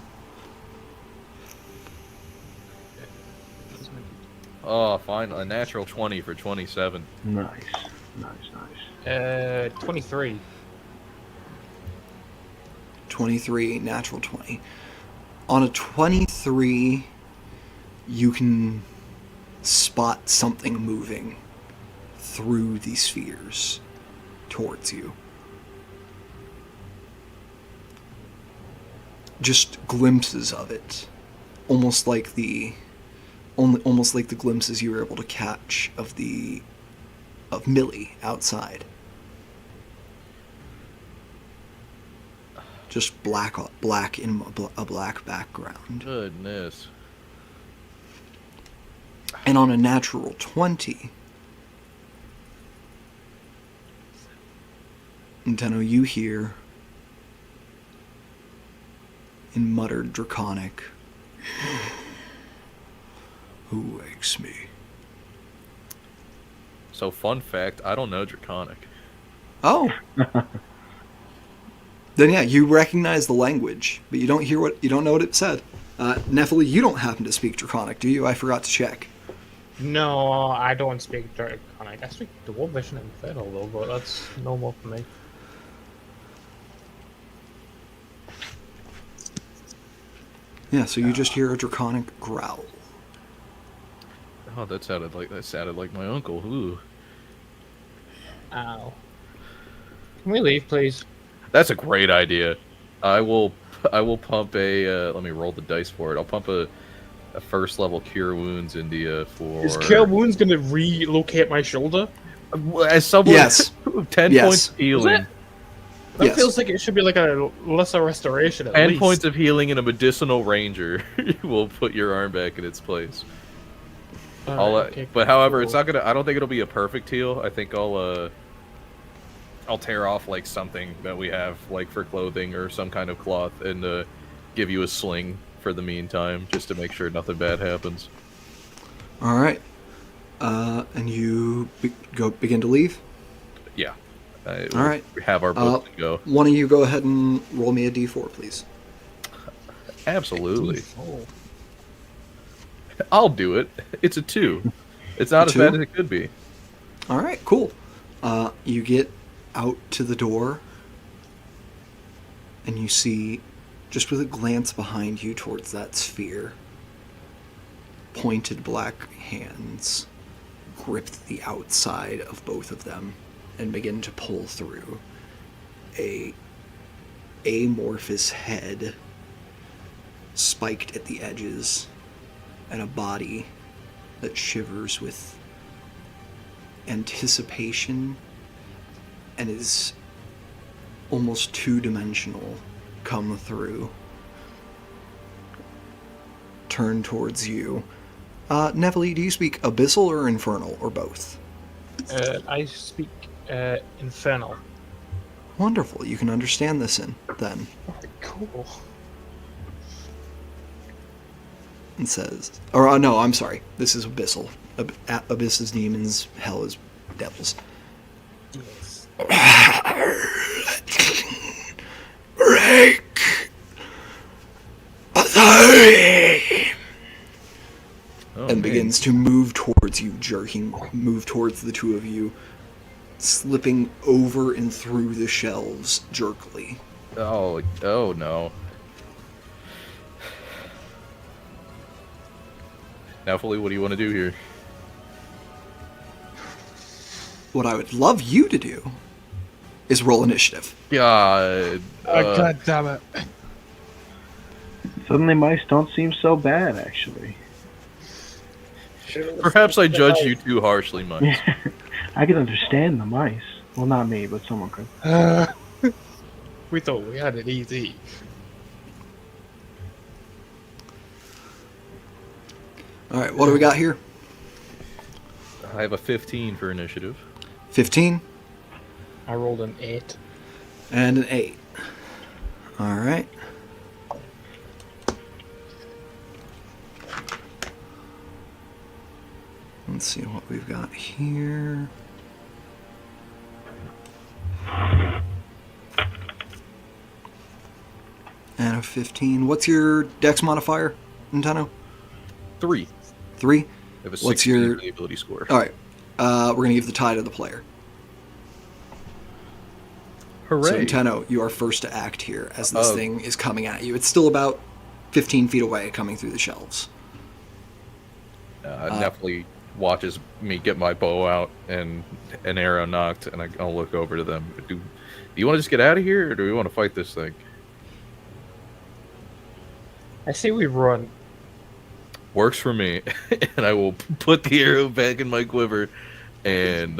Oh, fine. A natural 20 for 27. Nice. 23. 23, natural 20. On a 23, you can spot something moving through the spheres towards you. Just glimpses of it, almost like the glimpses you were able to catch of Millie outside. Just black in a black background. Goodness. And on a natural 20, Nintendo, you hear in muttered Draconic, "Who wakes me?" So, fun fact: I don't know Draconic. Oh. Then yeah, you recognize the language, but you don't know what it said. Nephili, you don't happen to speak Draconic, do you? I forgot to check. No, I don't speak Draconic. I speak Dwarvish and Infernal though, but that's normal for me. Yeah, so you just hear a Draconic growl. Oh, that sounded like my uncle. Ooh. Ow. Can we leave, please? That's a great idea. I will pump a. Let me roll the dice for it. I'll pump a first level cure wounds into you for. Is Cure Wounds gonna relocate my shoulder? As someone. Yes. 10 Yes. points of healing. That Yes. feels like it should be like a lesser restoration at 10 least. points of healing and a medicinal ranger will put your arm back in its place. Alright, okay, But however, it's cool. not gonna. I don't think it'll be a perfect heal. I think I'll tear off like something that we have, like for clothing or some kind of cloth, and give you a sling for the meantime, just to make sure nothing bad happens. All right. And you begin to leave. Yeah. All right. We have our boat to go. One of you go ahead and roll me a d4, please. Absolutely. Oh. I'll do it. It's a 2. It's not A as 2? bad as it could be. All right, cool. You get out to the door, and you see, just with a glance behind you towards that sphere, pointed black hands grip the outside of both of them and begin to pull through. A amorphous head, spiked at the edges, and a body that shivers with anticipation and is almost two-dimensional, come through. Turn towards you. Neville, do you speak Abyssal or Infernal, or both? I speak Infernal. Wonderful, you can understand this then. Cool. And says, or no, I'm sorry, this is Abyssal. Abyss is demons, hell is devils. Yes. Break authority! Oh, And man. begins to move towards you, move towards the two of you, slipping over and through the shelves jerkily. Oh no. Now, Fully, what do you want to do here? What I would love you to do is roll initiative. God. God damn it. Suddenly mice don't seem so bad, actually. Perhaps I judged you too harshly, Mike. I can understand the mice. Well, not me, but someone could. We thought we had it easy. Alright, what do we got here? I have a 15 for initiative. 15 I rolled an 8. and an 8. Alright. Let's see what we've got here. And a 15. What's your dex modifier, Nintendo? 3. 3? I have a 16 What's your... for the ability score. Alright. We're going to give the tie to the player. Hooray. So, Nintendo, you are first to act here as this Oh. thing is coming at you. It's still about 15 feet away, coming through the shelves. Definitely watches me get my bow out and an arrow knocked, and I'll look over to them. Do you want to just get out of here, or do we want to fight this thing? I say we run. Works for me, and I will put the arrow back in my quiver and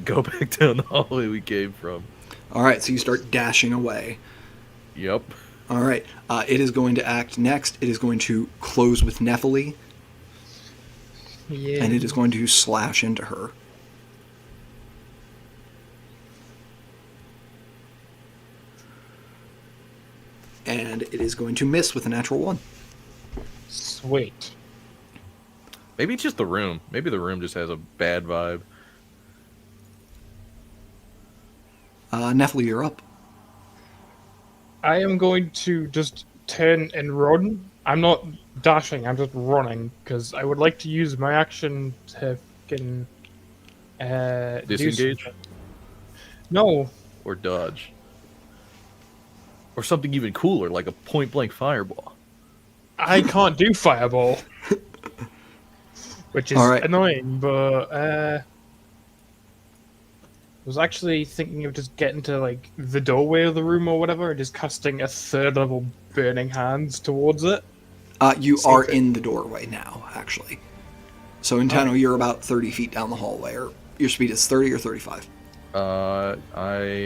go back down the hallway we came from. Alright, so you start dashing away. Yep. Alright, it is going to act next. It is going to close with Nephili, Yeah. and it is going to slash into her. And it is going to miss with a natural 1. Sweet. Maybe it's just the room. Maybe the room just has a bad vibe. Nephili, you're up. I am going to just turn and run. I'm not dashing, I'm just running, because I would like to use my action to fucking Disengage? No. Or dodge. Or something even cooler, like a point-blank fireball. I can't do fireball. Which is Alright. annoying, but I was actually thinking of just getting to like the doorway of the room or whatever and just casting a 3rd level burning hands towards it. You Same are thing. in the doorway now, actually. So, Nintendo, you're about 30 feet down the hallway, or your speed is 30 or 35? I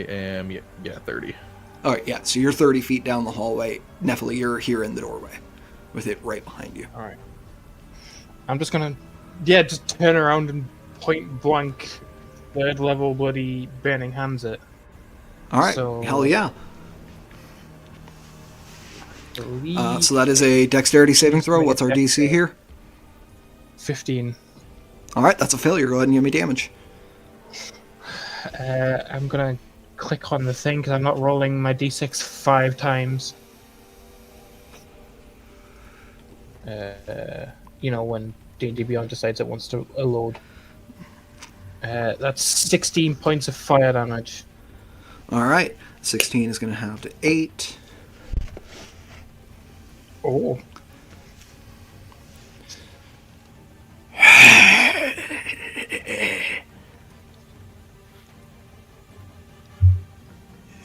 am, 30. Alright, yeah, so you're 30 feet down the hallway. Nephili, you're here in the doorway, with it right behind you. Alright. I'm just gonna just turn around and point blank 3rd level bloody burning hands it. Alright, So- hell yeah. Believe So that is a dexterity saving throw. What's our DC here? 15. Alright, that's a failure. Go ahead and give me damage. I'm gonna click on the thing because I'm not rolling my d6 5 times. You know, when D&D Beyond decides it wants to load. That's 16 points of fire damage. Alright, 16 is going to have to 8. Oh.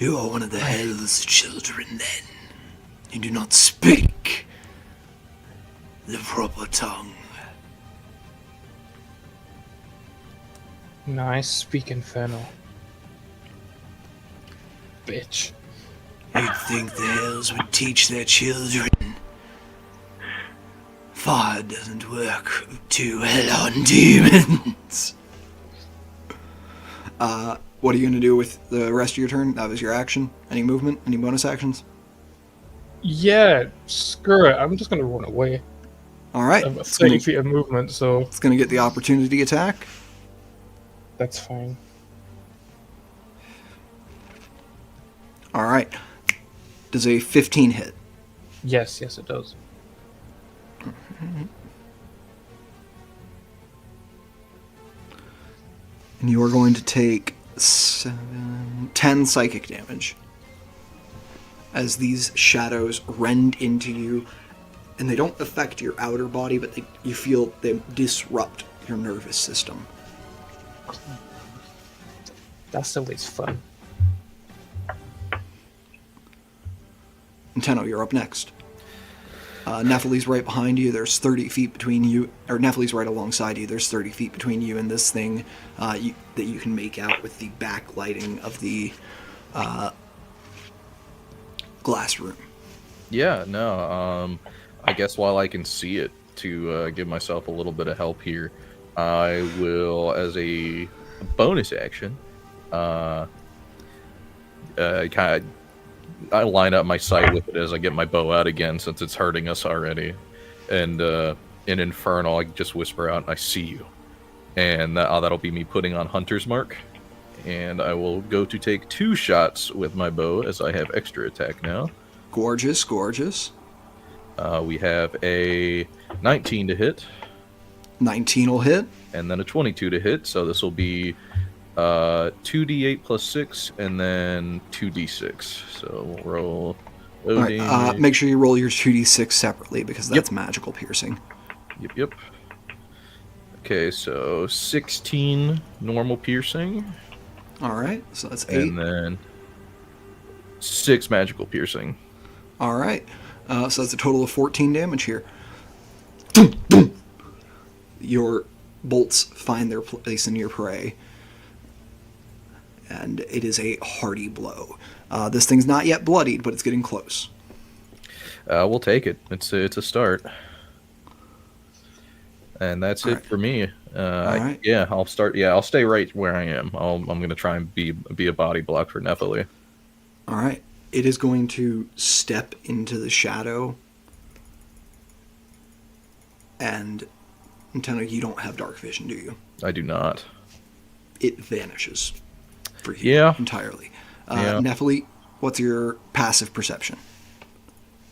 You are one of the Hell's children, then. You do not speak the proper tongue. No, I speak Infernal. Bitch. You'd think the Hells would teach their children. Fire doesn't work too well on demons. What are you going to do with the rest of your turn? That was your action? Any movement? Any bonus actions? Yeah, screw it. I'm just gonna run away. Alright. I've got 30 feet of movement, so It's going to get the opportunity attack. that's fine. Alright. Does a 15 hit? Yes, it does. And you are going to take 10 psychic damage as these shadows rend into you, and they don't affect your outer body, but you feel they disrupt your nervous system. That's always fun. Nintendo, you're up next. Nephili's right behind you. There's 30 feet between you, or Nephili's right alongside you. There's 30 feet between you and this thing that you can make out with the backlighting of the glass room. Yeah, no. I guess while I can see it, to give myself a little bit of help here, I will, as a bonus action, I line up my sight with it as I get my bow out again, since it's hurting us already. And in Infernal, I just whisper out, "I see you," and that'll be me putting on Hunter's Mark. And I will go to take 2 shots with my bow, as I have extra attack now. Gorgeous, gorgeous. We have a 19 to hit, 19 will hit. and then a 22 to hit. So this will be 2d8 plus 6, and then 2d6. So we'll roll. All right, make sure you roll your 2d6 separately, because that's magical piercing. Yep. Okay, so 16 normal piercing, All right, so that's 8. and then 6 magical piercing. All right, so that's a total of 14 damage here. Your bolts find their place in your prey, and it is a hearty blow. This thing's not yet bloodied, but it's getting close. We'll take it. It's a start, and that's All it right. for me. right. Yeah, I'll start. Yeah, I'll stay right where I am. I'm gonna try and be a body block for Nephili. All right, it is going to step into the shadow, and Nintendo, you don't have dark vision, do you? I do not. It vanishes for you Yeah. entirely. Yeah. Nephili, what's your passive perception?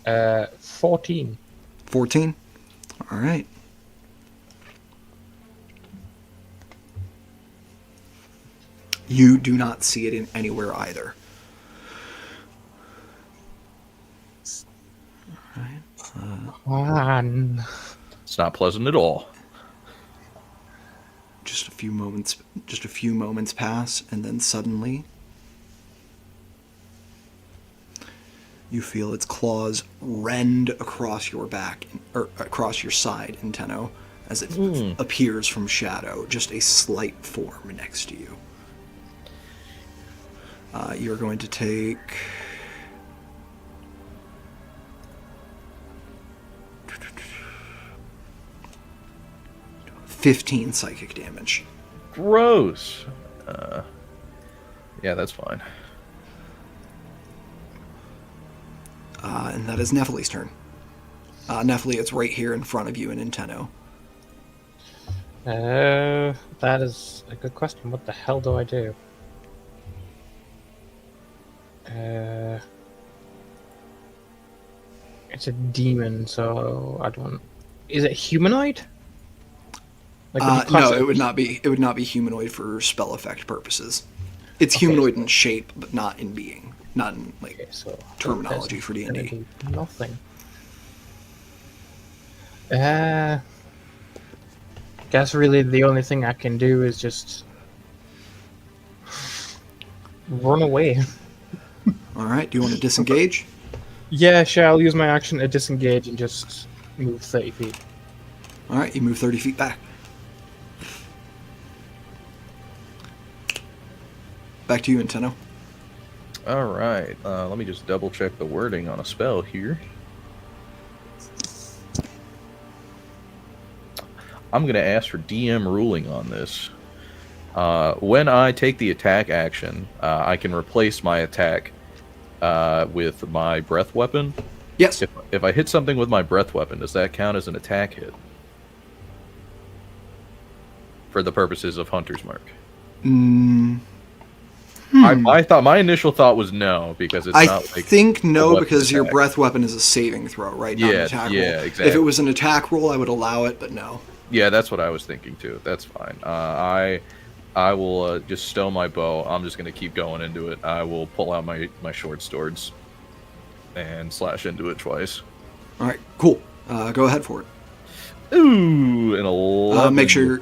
14. 14? All right. You do not see it in anywhere either. Man. It's not pleasant at all. Just a few moments pass, and then suddenly you feel its claws rend across your back, or across your side, Inteno, as it appears from shadow, just a slight form next to you. You're going to take 15 psychic damage. Gross. Yeah, that's fine. And that is Nephili's turn. Nephili, it's right here in front of you in Inteno. That is a good question. What the hell do I do? It's a demon, so I don't. Is it humanoid? Like, would you class No, it would not be. It would not be humanoid for spell effect purposes. It's humanoid in shape, but not in being. Not in Okay, so terminology that's for D&D. gonna do nothing. Guess really the only thing I can do is just run away. All right. Do you want to disengage? Yeah, sure. I'll use my action to disengage and just move 30 feet. All right. You move 30 feet back. Back to you, Nintendo. All right. Let me just double check the wording on a spell here. I'm going to ask for DM ruling on this. When I take the attack action, I can replace my attack with my breath weapon. Yes. If I hit something with my breath weapon, does that count as an attack hit? For the purposes of Hunter's Mark. My initial thought was no, because it's not like... I think no, weapon because your attack. breath weapon is a saving throw, right? Not an attack roll. Exactly. If it was an attack roll, I would allow it, but no. Yeah, that's what I was thinking too. That's fine. I will just stow my bow. I'm just going to keep going into it. I will pull out my short swords and slash into it twice. All right, cool. Go ahead for it. Ooh, an 11. Make sure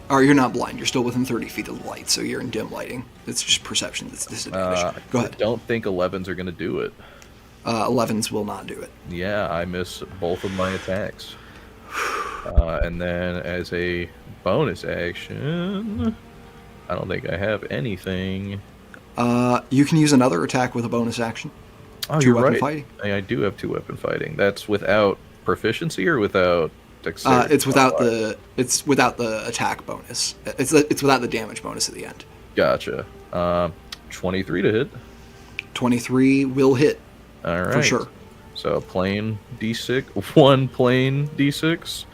you're not blind. You're still within 30 feet of the light, so you're in dim lighting. It's just perception that's disadvantaged. Go ahead. I don't think 11s are going to do it. 11s will not do it. Yeah, I miss both of my attacks. And then as a bonus action, I don't think I have anything. You can use another attack with a bonus action. Oh, Two you're weapon right. fighting. I do have 2-weapon fighting. That's without proficiency or without dexterity? It's without the attack bonus. It's without the damage bonus at the end. Gotcha. 23 to hit. 23 will hit. All right. For sure. So plain D6, 1 plain D6,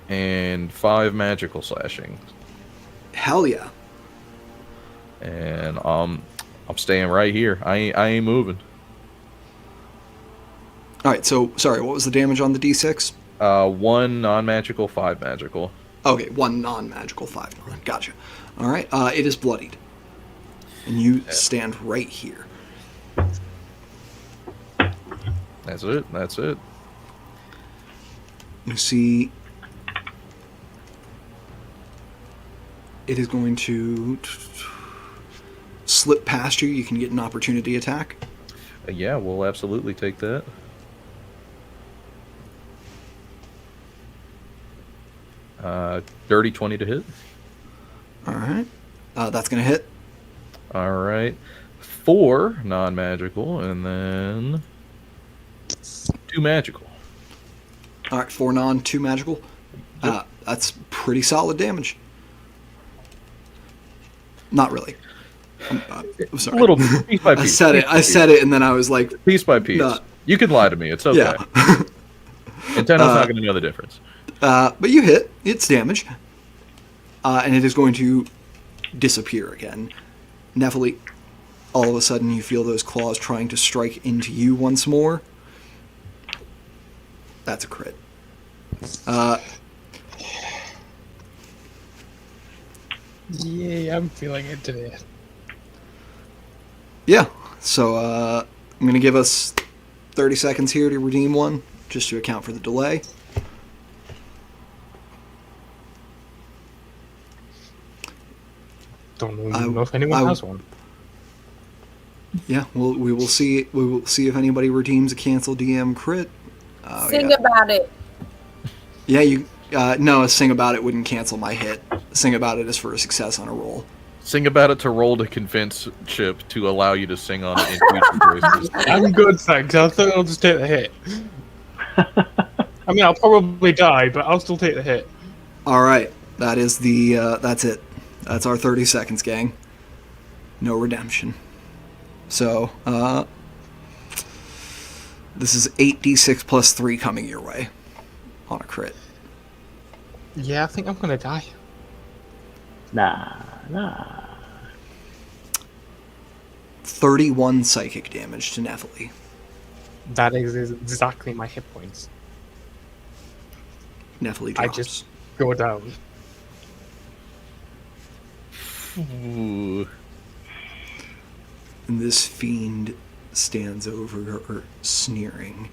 and 5 magical slashing. Hell yeah. And I'm staying right here. I ain't moving. All right. So sorry, what was the damage on the D6? 1 non-magical, 5 magical. Okay, 1 non-magical, 5 non. Gotcha. All right. It is bloodied, and you stand right here. That's it. That's it. You see, it is going to slip past you. You can get an opportunity attack. Yeah, we'll absolutely take that. Dirty 20 to hit. All right. That's going to hit. All right. 4 non-magical, and then 2 magical. All right, 4 non, 2 magical. That's pretty solid damage. Not really. I'm sorry. A little piece by piece. I said it, and then I was like, Piece by piece. No. You can lie to me. It's okay. yeah. Nintendo's not going to know the difference. But you hit. It's damage. And it is going to disappear again. Nephili, all of a sudden you feel those claws trying to strike into you once more. That's a crit. Yeah, I'm feeling it today. Yeah, so I'm going to give us 30 seconds here to redeem one, just to account for the delay. Don't even know if anyone has one. Yeah, we will see. We will see if anybody redeems a cancel DM crit. Sing about it. Yeah, you. No, a sing about it wouldn't cancel my hit. Sing about it is for a success on a roll. Sing about it to roll to convince Chip to allow you to sing on it in future voices. I'm good, thanks. I'll just take the hit. I mean, I'll probably die, but I'll still take the hit. All right, that is the. That's it. That's our 30 seconds, gang. No redemption. So, this is 8d6 plus 3 coming your way on a crit. Yeah, I think I'm gonna die. Nah. 31 psychic damage to Nephili. That is exactly my hit points. Nephili I drops. just go down. Ooh. And this fiend stands over her, sneering.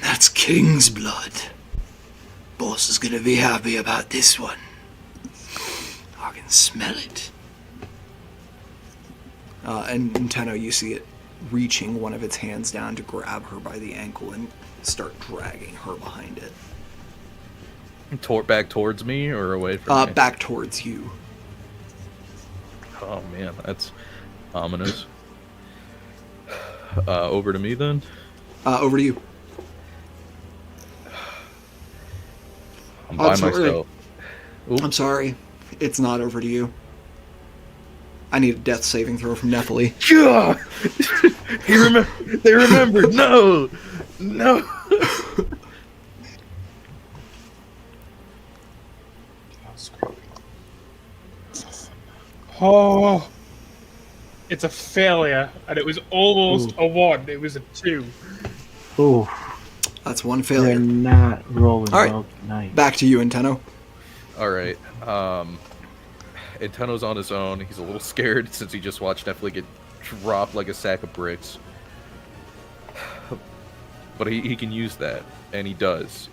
That's king's blood. Boss is gonna be happy about this one. I can smell it. And Tenno, you see it reaching one of its hands down to grab her by the ankle and start dragging her behind it. Back towards me or away from me? Back towards you. Oh man, that's ominous. Over to me then? Over to you. I'm by sorry. myself. Oop. I'm sorry. It's not over to you. I need a death saving throw from Nephili. Yeah! They remembered. No! No! Oh, it's a failure, and it was almost a 1. It was a 2. Ooh, That's one they're failure. not rolling All right. well tonight. Back to you, Inteno. Alright. Antenno's on his own. He's a little scared since he just watched Netflix get dropped like a sack of bricks. But he can use that, and he does.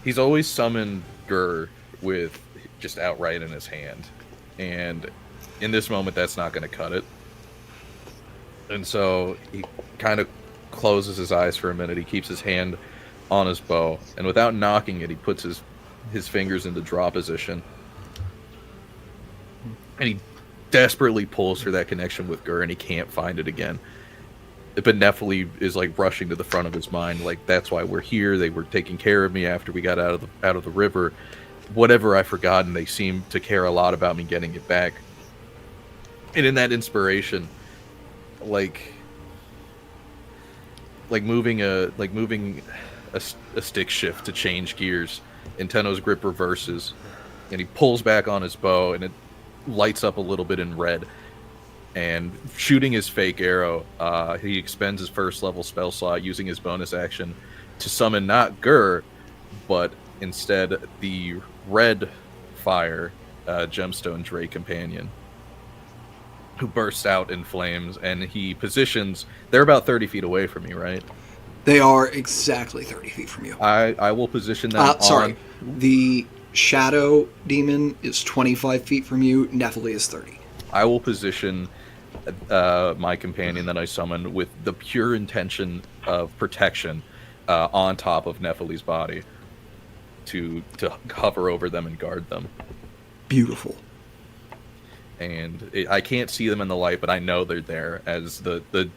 He's always summoned Gur with just outright in his hand. And in this moment, that's not going to cut it. And so he kind of closes his eyes for a minute. He keeps his hand on his bow. And without knocking it, he puts his fingers into draw position. And he desperately pulls for that connection with Gur, and he can't find it again. But Nephili is like rushing to the front of his mind, like, that's why we're here. They were taking care of me after we got out of the river. Whatever I've forgotten, they seem to care a lot about me getting it back. And in that inspiration, like moving a stick shift to change gears, Intenno's grip reverses, and he pulls back on his bow, and it lights up a little bit in red. And shooting his fake arrow, he expends his first level spell slot using his bonus action to summon not Gur, but instead the red fire gemstone Drake companion, who bursts out in flames, and he positions. They're about 30 feet away from me, right? They are exactly 30 feet from you. I will position them. Sorry. The shadow demon is 25 feet from you. Nephili is 30. I will position my companion that I summon with the pure intention of protection on top of Nephili's body to hover over them and guard them. Beautiful. And I can't see them in the light, but I know they're there as the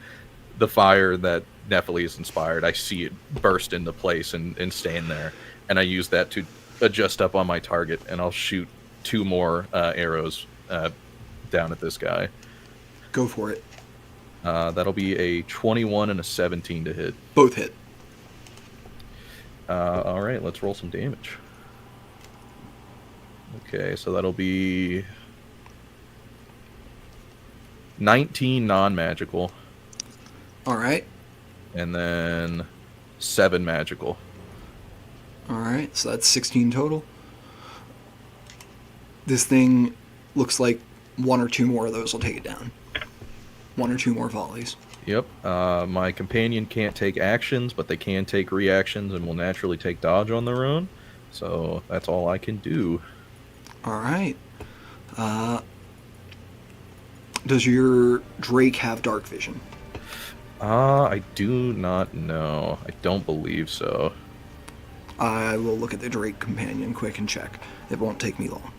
fire that Nephili is inspired. I see it burst into place and stand there, and I use that to adjust up on my target, and I'll shoot 2 more arrows down at this guy. Go for it. That'll be a 21 and a 17 to hit. Both hit. All right, let's roll some damage. Okay, so that'll be 19 non-magical, All right. and then 7 magical. All right. So that's 16 total. This thing looks like 1 or 2 more of those will take it down. 1 or 2 more volleys. Yep. My companion can't take actions, but they can take reactions and will naturally take dodge on their own. So that's all I can do. All right. Does your Drake have dark vision? I do not know. I don't believe so. I will look at the Drake companion quick and check. It won't take me long.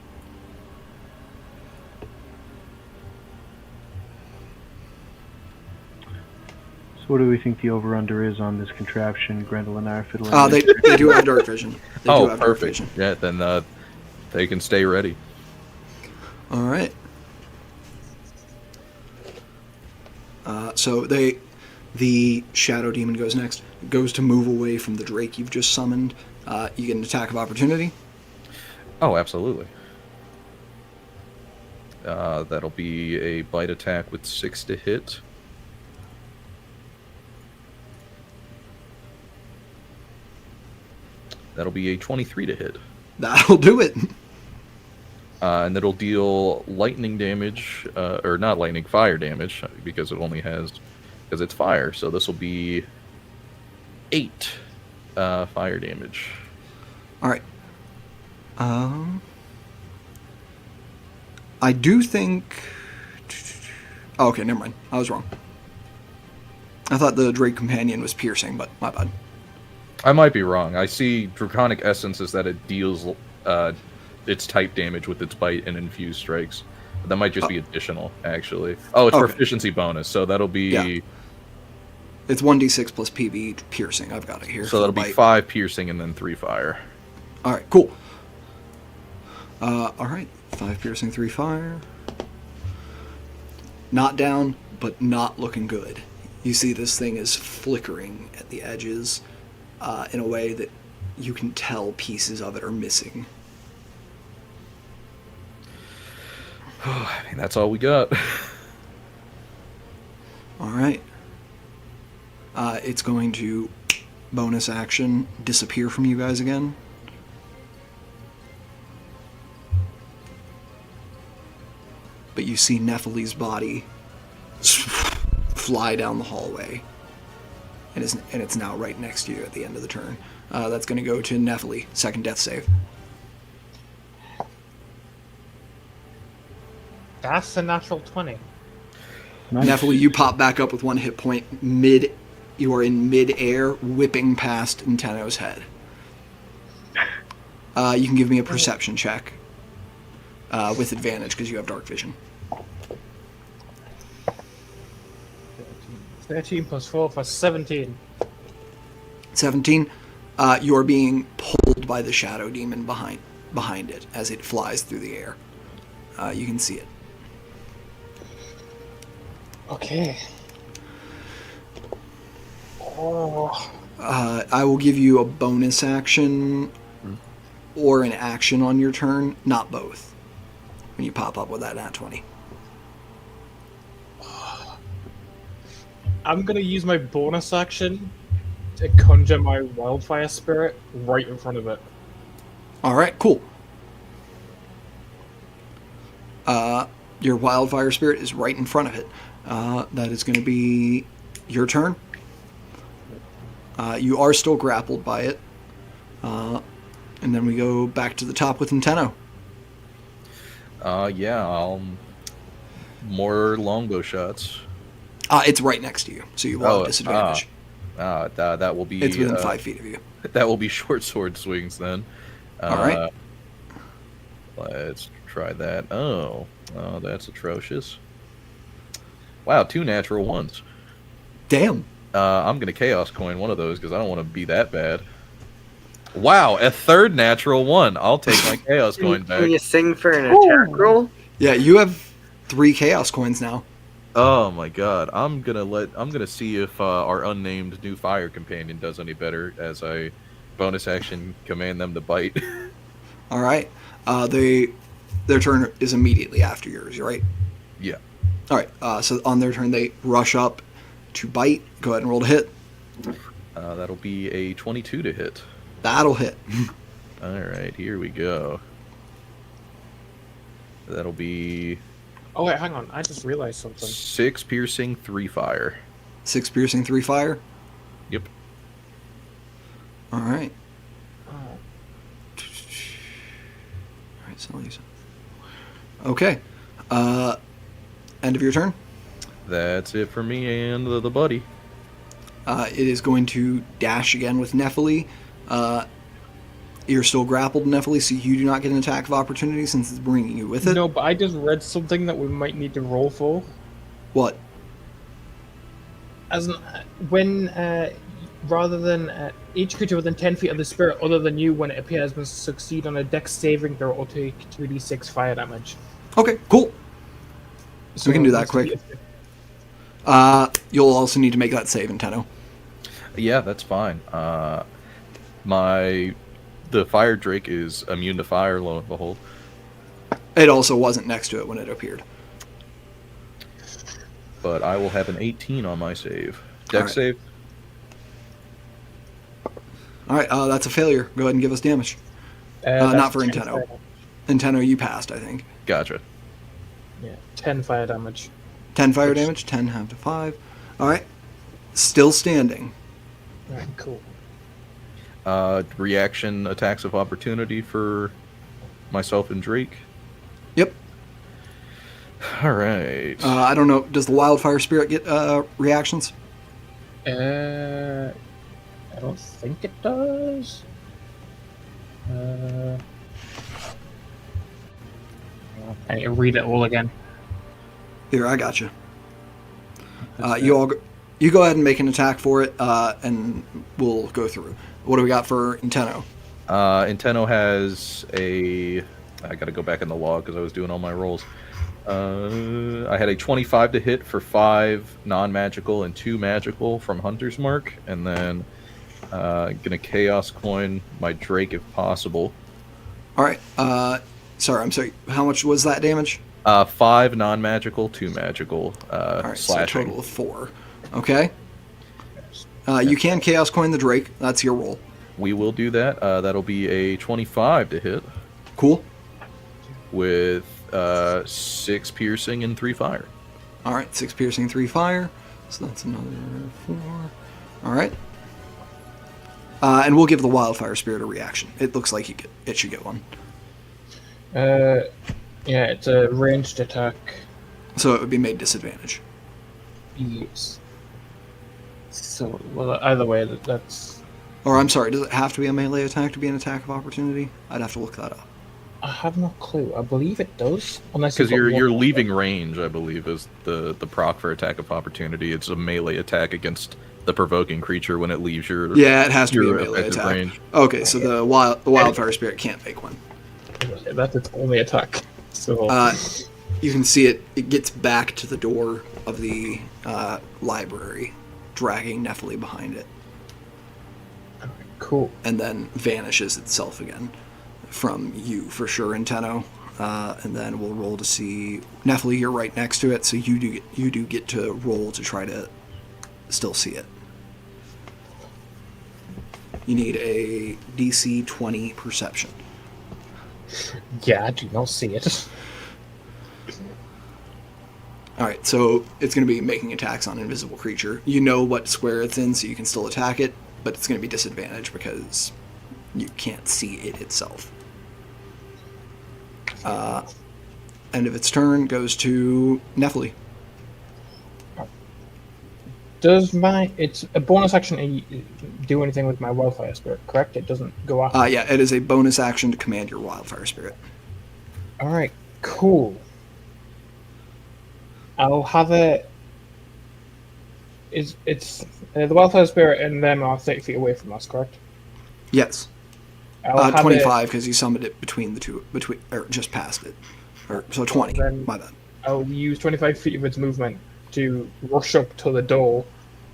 So what do we think the over-under is on this contraption, Grendel and I are fiddling? They do have dark vision. They do have dark perfect. vision. Yeah, then they can stay ready. All right. So the shadow demon goes next. It goes to move away from the Drake you've just summoned. You get an attack of opportunity. Oh, absolutely. That'll be a bite attack with 6 to hit. That'll be a 23 to hit. That'll do it. And it'll deal lightning damage, or not lightning, fire damage, because it's fire. So this will be 8 fire damage. All right. I do think. Oh, okay, never mind. I was wrong. I thought the Drake Companion was piercing, but my bad. I might be wrong. I see Draconic Essence is that it deals its type damage with its bite and infused strikes. But that might just be additional, actually. Oh, it's Okay. proficiency bonus, so that'll be... Yeah. It's 1d6 plus PV piercing. I've got it here. So that'll be bite. 5 piercing and then 3 fire. All right, cool. All right, 5 piercing, 3 fire. Not down, but not looking good. You see this thing is flickering at the edges in a way that you can tell pieces of it are missing. I mean, that's all we got. All right. It's going to bonus action disappear from you guys again. But you see Nephili's body fly down the hallway, and it's now right next to you at the end of the turn. That's going to go to Nephili. Second death save. That's a natural 20. Nice. Nephili, you pop back up with 1 hit point. You are in mid-air, whipping past Inteno's head. You can give me a perception check with advantage because you have dark vision. 13 plus 4 for 17. 17. You are being pulled by the shadow demon behind it as it flies through the air. You can see it. Okay. Oh. I will give you a bonus action or an action on your turn, not both, when you pop up with that nat 20. I'm gonna use my bonus action to conjure my wildfire spirit right in front of it. All right, cool. Your wildfire spirit is right in front of it. That is going to be your turn. You are still grappled by it. And then we go back to the top with Inteno. Yeah, more longbow shots. It's right next to you, so you will have disadvantage. That will be... It's within 5 feet of you. That will be short sword swings, then. All right. Let's try that. Oh, that's atrocious. Wow, 2 natural ones. Damn. I'm going to Chaos Coin one of those because I don't want to be that bad. Wow, a 3rd natural 1. I'll take my Chaos Coin back. Can you sing for an attack roll? Yeah, you have 3 chaos coins now. Oh my god. I'm gonna see if our unnamed new fire companion does any better as I bonus action command them to bite. All right. Their turn is immediately after yours, right? Yeah. All right. So on their turn, they rush up to bite. Go ahead and roll to hit. That'll be a 22 to hit. That'll hit. Alright, here we go. That'll be Oh wait, hang on. I just realized something. 6 piercing, 3 fire. 6 piercing, 3 fire. Yep. All right. Oh. All right, so Lisa. Okay. End of your turn. That's it for me and the buddy. It is going to dash again with Nephili. You're still grappled, Nephili, so you do not get an attack of opportunity since it's bringing you with it. No, but I just read something that we might need to roll for. What? As when rather than each creature within 10 feet of the spirit other than you when it appears must succeed on a dex saving throw or take 2d6 fire damage. Okay, cool. So we can do it that needs to be quick. a- You'll also need to make that save, Inteno. Yeah, that's fine. The fire drake is immune to fire, lo and behold. It also wasn't next to it when it appeared. But I will have an 18 on my save. Dex Alright. save? All right, that's a failure. Go ahead and give us damage. that's not for 10 Inteno. fire damage. Inteno, you passed, I think. Gotcha. Yeah, 10 fire damage. 10 fire damage, 10 half to 5. All right. Still standing. Alright, cool. Reaction attacks of opportunity for myself and Drake. Yep. All right. I don't know. Does the Wildfire Spirit get reactions? I don't think it does. I need to read it all again. Here, I got you. You go ahead and make an attack for it, and we'll go through. What do we got for Inteno? Inteno has a... I got to go back in the log because I was doing all my rolls. I had a 25 to hit for 5 non-magical and 2 magical from Hunter's Mark, and then gonna Chaos Coin my Drake if possible. All right. I'm sorry. How much was that damage? 5 non-magical, 2 magical. All right, slashing. so a total of 4. Okay. You can Chaos Coin the Drake. That's your roll. We will do that. That'll be a 25 to hit Cool. with 6 piercing and 3 fire. All right, 6 piercing, 3 fire. So that's another 4. All right. And we'll give the Wildfire Spirit a reaction. It looks like it should get one. Yeah, it's a ranged attack. So it would be made disadvantage. Yes. So, well, either way, that's... Or I'm sorry, does it have to be a melee attack to be an attack of opportunity? I'd have to look that up. I have no clue. I believe it does. Unless Because you've got you're one- leaving range, I believe, is the proc for attack of opportunity. It's a melee attack against the provoking creature when it leaves your Yeah, it has to be a your melee effective attack. range. Okay, so the Wildfire Spirit can't make one. That's its only attack. So, You can see it gets back to the door of the library, dragging Nephili behind it, cool. and then vanishes itself again from you for sure, Inteno. And then we'll roll to see Nephili. You're right next to it, so you do get to roll to try to still see it. You need a DC 20 Perception. Yeah, I do not see it. All right, so it's going to be making attacks on invisible creature. You know what square it's in, so you can still attack it, but it's going to be disadvantaged because you can't see it itself. End of its turn goes to Nephili. Does it's a bonus action to do anything with my Wildfire Spirit, correct? It doesn't go after. Yeah, it is a bonus action to command your Wildfire Spirit. All right, cool. I'll have it. It's the Wildfire Spirit and them are 30 feet away from us, correct? Yes. I'll have 25 because you summoned it between the two, or just past it. So 20. Then- My bad. I'll use 25 feet of its movement to rush up to the door,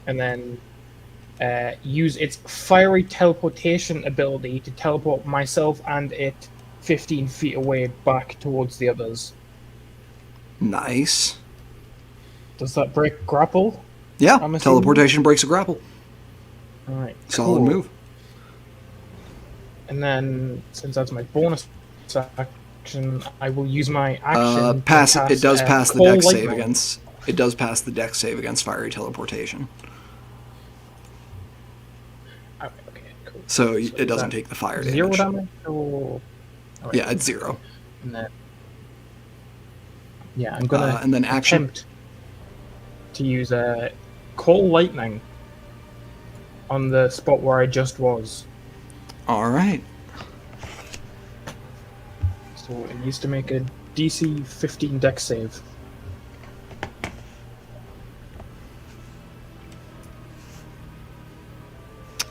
and then use its fiery teleportation ability to teleport myself and it 15 feet away back towards the others. Nice. Does that break grapple? Yeah, I'm assuming- teleportation breaks a grapple. All right, Solid cool. move. And then, since that's my bonus action, I will use my action. to Pass. cast, It does pass the Cold dex save Lightning. against. It does pass the dex save against fiery teleportation. Okay, cool. So is it doesn't that take the fire Zero damage. damage? Or... Alright, Yeah, it's 0. And then, yeah, I'm gonna And then action. attempt to use a Cold Lightning on the spot where I just was. All right. So it needs to make a DC 15 dex save.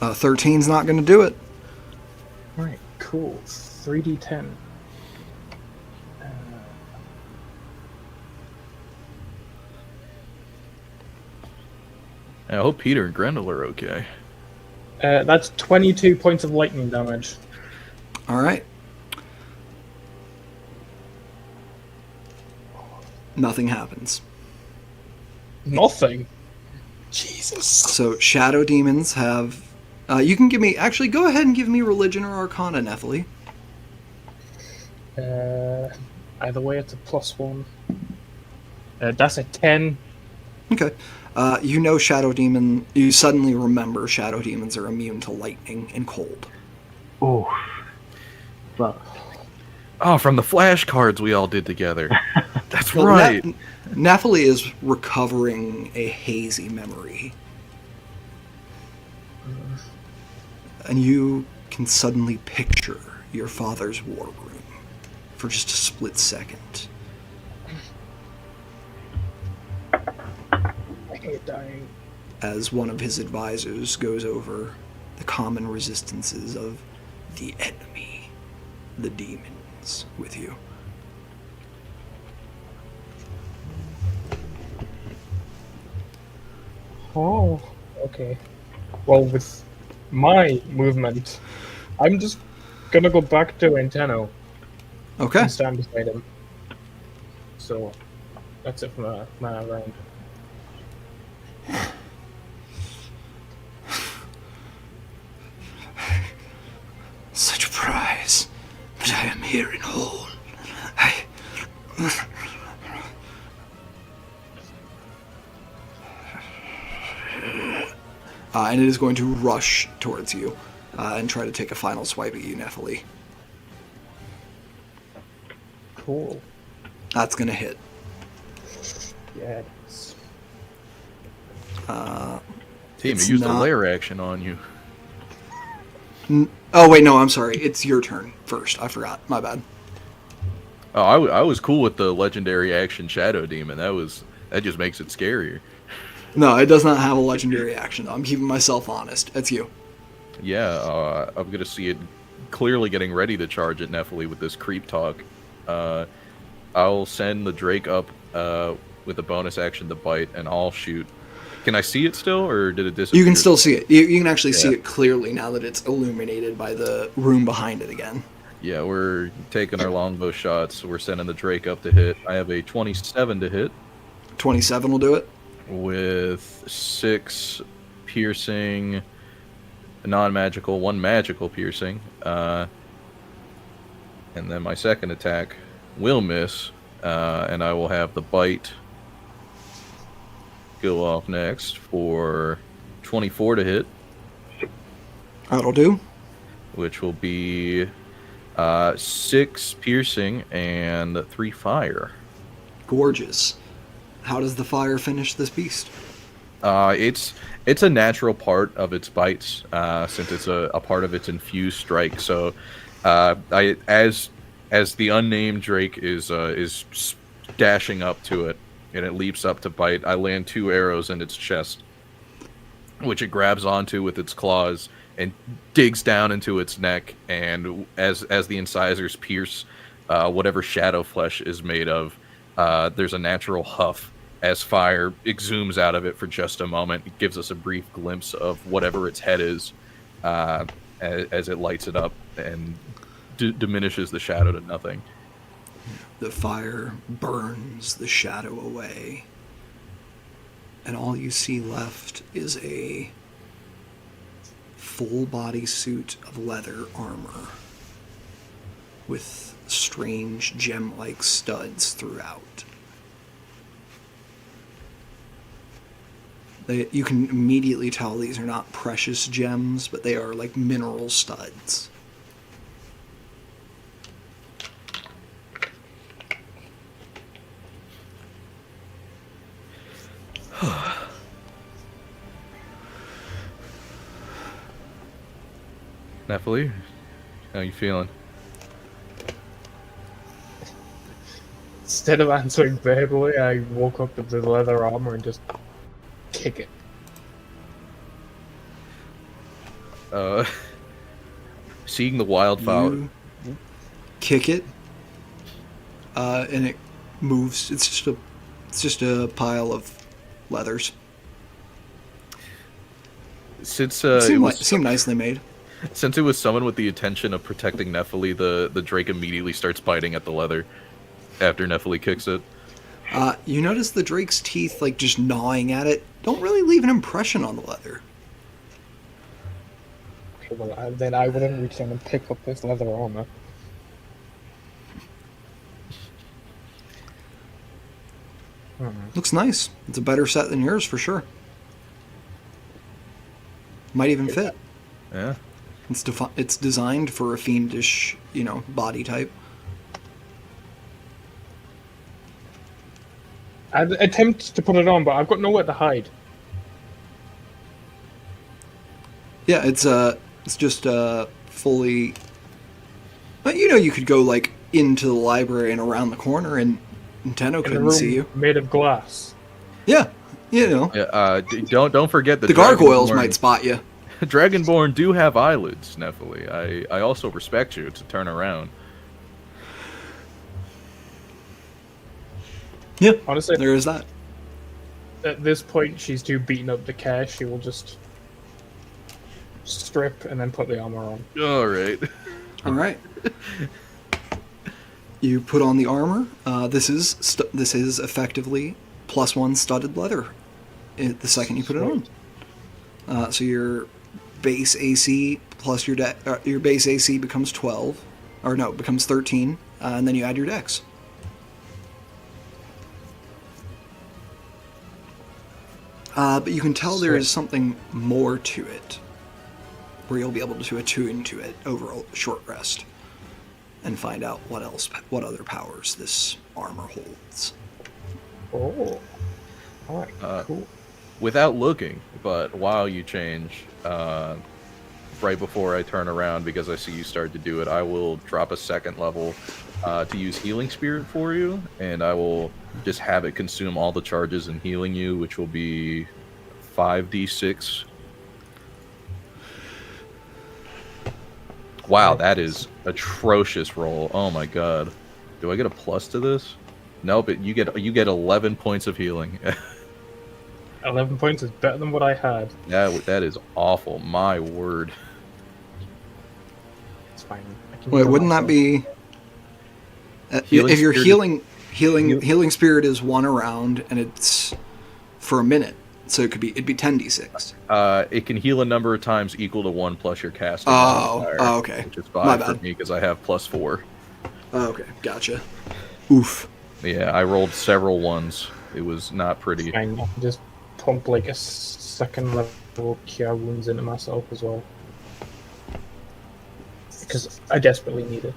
Uh, 13's not going to do it. Alright, cool. 3d10. I hope Peter and Grendel are okay. That's 22 points of lightning damage. All right. Nothing happens. Nothing. Jesus. So shadow demons have. You can give me. Actually, go ahead and give me religion or arcana, Nephili. Either way, it's a +1. That's a 10. Okay. You suddenly remember shadow demons are immune to lightning and cold. Oh, fuck. Oh, from the flashcards we all did together. That's Well, right. Naphtali is recovering a hazy memory. And you can suddenly picture your father's war room for just a split second. I hate dying. As one of his advisors goes over the common resistances of the enemy, the demons, with you. Oh, okay. Well, with my movement, I'm just gonna go back to Anteno Okay. and stand beside him. So, that's it for my round. Such a prize, but I am here in whole. And it is going to rush towards you and try to take a final swipe at you, Nephilim. Cool. That's going to hit. Yes. Team, It's it used a not- lair action on you. Oh, wait, no, I'm sorry. It's your turn first. I forgot. My bad. Oh, I was cool with the legendary action Shadow Demon. That just makes it scarier. No, it does not have a legendary action. I'm keeping myself honest. It's you. Yeah, I'm gonna see it clearly getting ready to charge at Nephilim with this creep talk. I'll send the Drake up with a bonus action to bite, and I'll shoot. Can I see it still, or did it disappear? You can still see it. You can actually see Yeah. it clearly now that it's illuminated by the room behind it again. Yeah, we're taking our longbow shots. We're sending the Drake up to hit. I have a 27 to hit 27 will do it. with 6 piercing, non-magical, 1 magical piercing. And then my second attack will miss, and I will have the bite go off next for 24 to hit, That'll do. which will be 6 piercing and 3 fire. Gorgeous. How does the fire finish this beast? It's a natural part of its bites, since it's a part of its infused strike. So, as the unnamed Drake is dashing up to it, and it leaps up to bite, I land 2 arrows in its chest, which it grabs onto with its claws and digs down into its neck. And as the incisors pierce whatever shadow flesh is made of, there's a natural huff as fire exhumes out of it for just a moment. It gives us a brief glimpse of whatever its head is as it lights it up and diminishes the shadow to nothing. The fire burns the shadow away, and all you see left is a full body suit of leather armor with strange gem-like studs throughout. You can immediately tell these are not precious gems, but they are like mineral studs. Nephilim, how you feeling? Instead of answering verbally, I woke up with the leather armor and just kick it. Seeing the wildfire. You kick it, and it moves. It's just a pile of leathers. Since Seem nicely made. since it was summoned with the intention of protecting Nephilim, the Drake immediately starts biting at the leather after Nephilim kicks it. You notice the drake's teeth, like just gnawing at it, don't really leave an impression on the leather. Okay, well, then I wouldn't reach in and pick up this leather armor. Looks nice. It's a better set than yours for sure. Might even fit. Yeah. It's designed for a fiendish, body type. I'd attempt to put it on, but I've got nowhere to hide. Yeah, it's just fully. But you could go like into the library and around the corner, and Tenno In a couldn't room see you. made of glass. Yeah, Yeah. Don't forget the gargoyles might spot you. Dragonborn do have eyelids, Nephili. I also respect you to turn around. Yeah, Honestly, there is that. at this point, she's too beaten up to care. She will just strip and then put the armor on. All right. All right. You put on the armor. This is effectively +1 studded leather. The second you put it on, so your base AC plus your base AC becomes 12, or no, becomes 13, and then you add your dex. But you can tell there is something more to it, where you'll be able to attune to it over a short rest, and find out what other powers this armor holds. Oh. Alright, cool. Without looking, but while you change, right before I turn around, because I see you start to do it, I will drop a second level to use Healing Spirit for you, and I will just have it consume all the charges in healing you, which will be 5d6. Wow, that is atrocious roll. Oh my god. Do I get a plus to this? Nope, you get 11 points of healing. 11 points is better than what I had. That is awful. My word. It's fine. I can Wait, heal wouldn't that myself. be? Healing If your Spirit healing spirit is 1 around, and it's for a minute, so it'd be 10d6. It can heal a number of times equal to 1 plus your casting Oh, modifier, okay. which is My 5 for bad. me because I have +4. Oh, okay, gotcha. Oof. Yeah, I rolled several ones. It was not pretty. Fine. I can just pump like a second level cure wounds into myself as well. Because I desperately need it.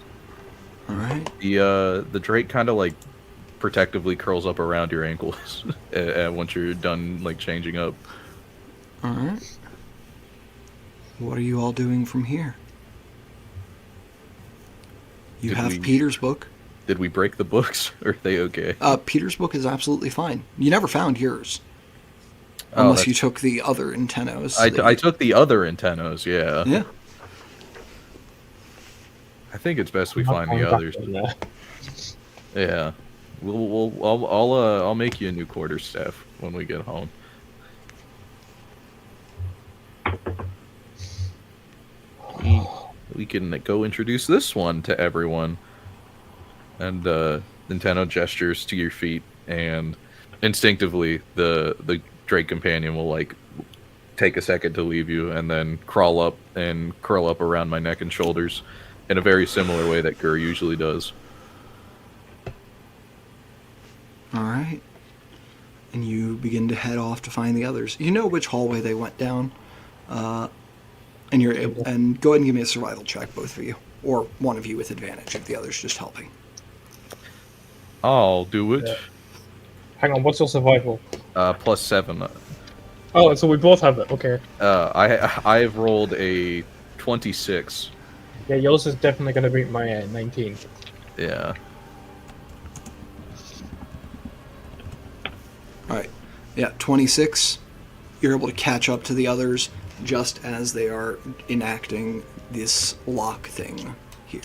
All right. The Drake kind of like protectively curls up around your ankles once you're done like changing up. All right. What are you all doing from here? You Did have we- Peter's book. Did we break the books? Or are they okay? Peter's book is absolutely fine. You never found yours. Oh, Unless that's- you took the other Intennos. I took the other Intennos, yeah. Yeah. I think it's best we I'm not find going the back others. in there. Yeah. I'll make you a new quarterstaff when we get home. We can go introduce this one to everyone. And Nintendo gestures to your feet, and instinctively the Drake companion will like take a second to leave you, and then crawl up and curl up around my neck and shoulders in a very similar way that Gur usually does. All right. And you begin to head off to find the others. You know which hallway they went down, and you're able. And go ahead and give me a survival check, both of you, or one of you with advantage if the other's just helping. I'll do it. Yeah. Hang on, what's your survival? +7. Oh, so we both have it. Okay. I've rolled a 26. Yeah, yours is definitely going to beat my 19. Yeah. All right. Yeah, 26. You're able to catch up to the others just as they are enacting this lock thing here.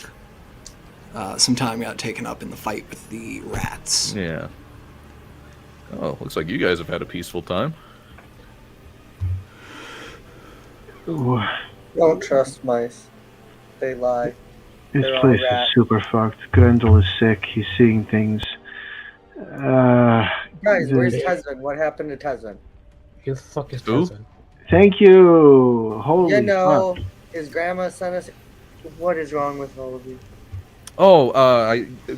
Some time got taken up in the fight with the rats. Yeah. Oh, looks like you guys have had a peaceful time. Ooh, Don't trust mice. They lie. this They're all place is rats. super fucked. Grendel is sick. He's seeing things. Guys, where's the- Tesvin? What happened to Tesvin? You fuck is Who? present. Thank you. Holy You know, fuck. his grandma sent us. What is wrong with all of you? Oh,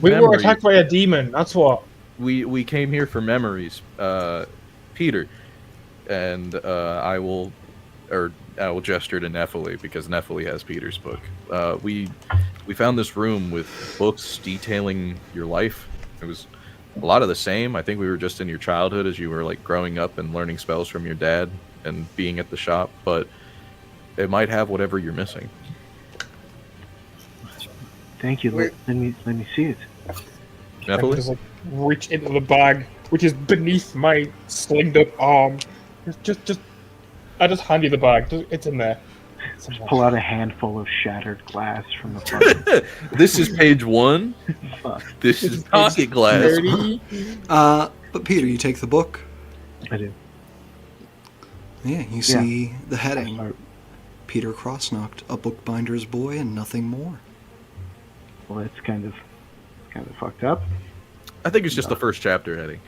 We were attacked by a demon, that's what. we came here for memories, Peter, and I will gesture to Nephili because Nephili has Peter's book. We found this room with books detailing your life. It was a lot of the same. I think we were just in your childhood as you were like growing up and learning spells from your dad and being at the shop, but it might have whatever you're missing. Thank you. Let me see it. I Nephili? just like reach into the bag, which is beneath my slinged up arm. I just hand you the bag. It's in there. Just pull out a handful of shattered glass from the front. This is page 1. Fuck. This is pocket glass. 30. But Peter, you take the book. I do. Yeah, you see the I heading. start- Peter Crossnocked, a bookbinder's boy and nothing more. Well, that's kind of fucked up. I think it's just the first chapter, Eddie.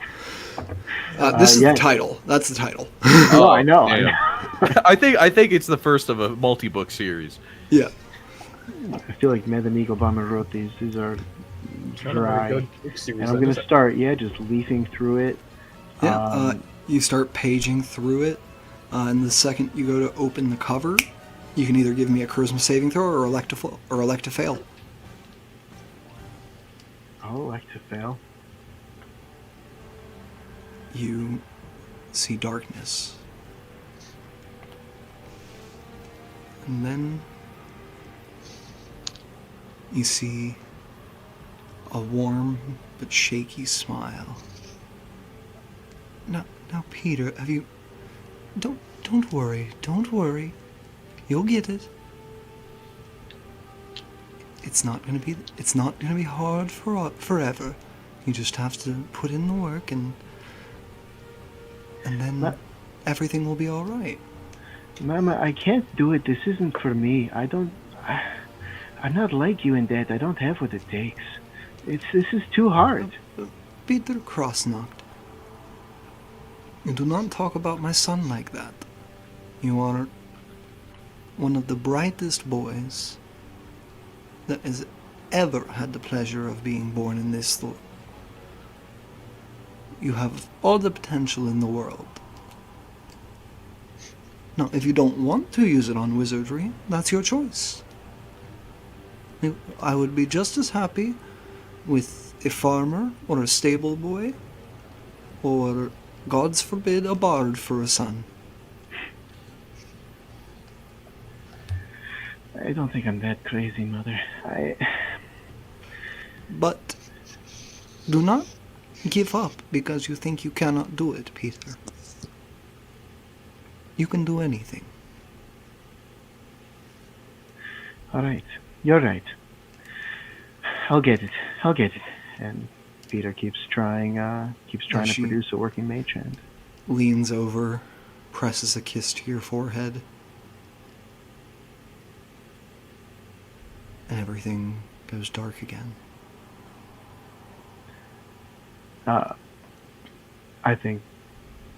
This is yeah. the title. That's the title. Oh, I know. I yeah. know. I think it's the first of a multi-book series. Yeah. I feel like Madame Eagle Bomber wrote these. These are It's not a very dry. good book series, And I'm then, gonna is it? start, just leafing through it. Yeah, you start paging through it, and the second you go to open the cover, you can either give me a charisma saving throw or elect to fail. Oh, like to fail. You see darkness. And then you see a warm but shaky smile. Now, Peter, have you... Don't worry. You'll get it. It's not gonna be hard forever. You just have to put in the work and then Ma- everything will be all right. Mama, I can't do it. This isn't for me. I'm not like you in that. I don't have what it takes. This is too hard. Peter Crossnocked, do not talk about my son like that. You are one of the brightest boys that has ever had the pleasure of being born in this Thorpe. You have all the potential in the world. Now, if you don't want to use it on wizardry, that's your choice. I would be just as happy with a farmer or a stable boy, or, God's forbid, a bard for a son. I don't think I'm that crazy, Mother. But do not give up because you think you cannot do it, Peter. You can do anything. All right. You're right. I'll get it. And Peter keeps trying to she- produce a working mage hand. Leans over, presses a kiss to your forehead, and everything goes dark again. I think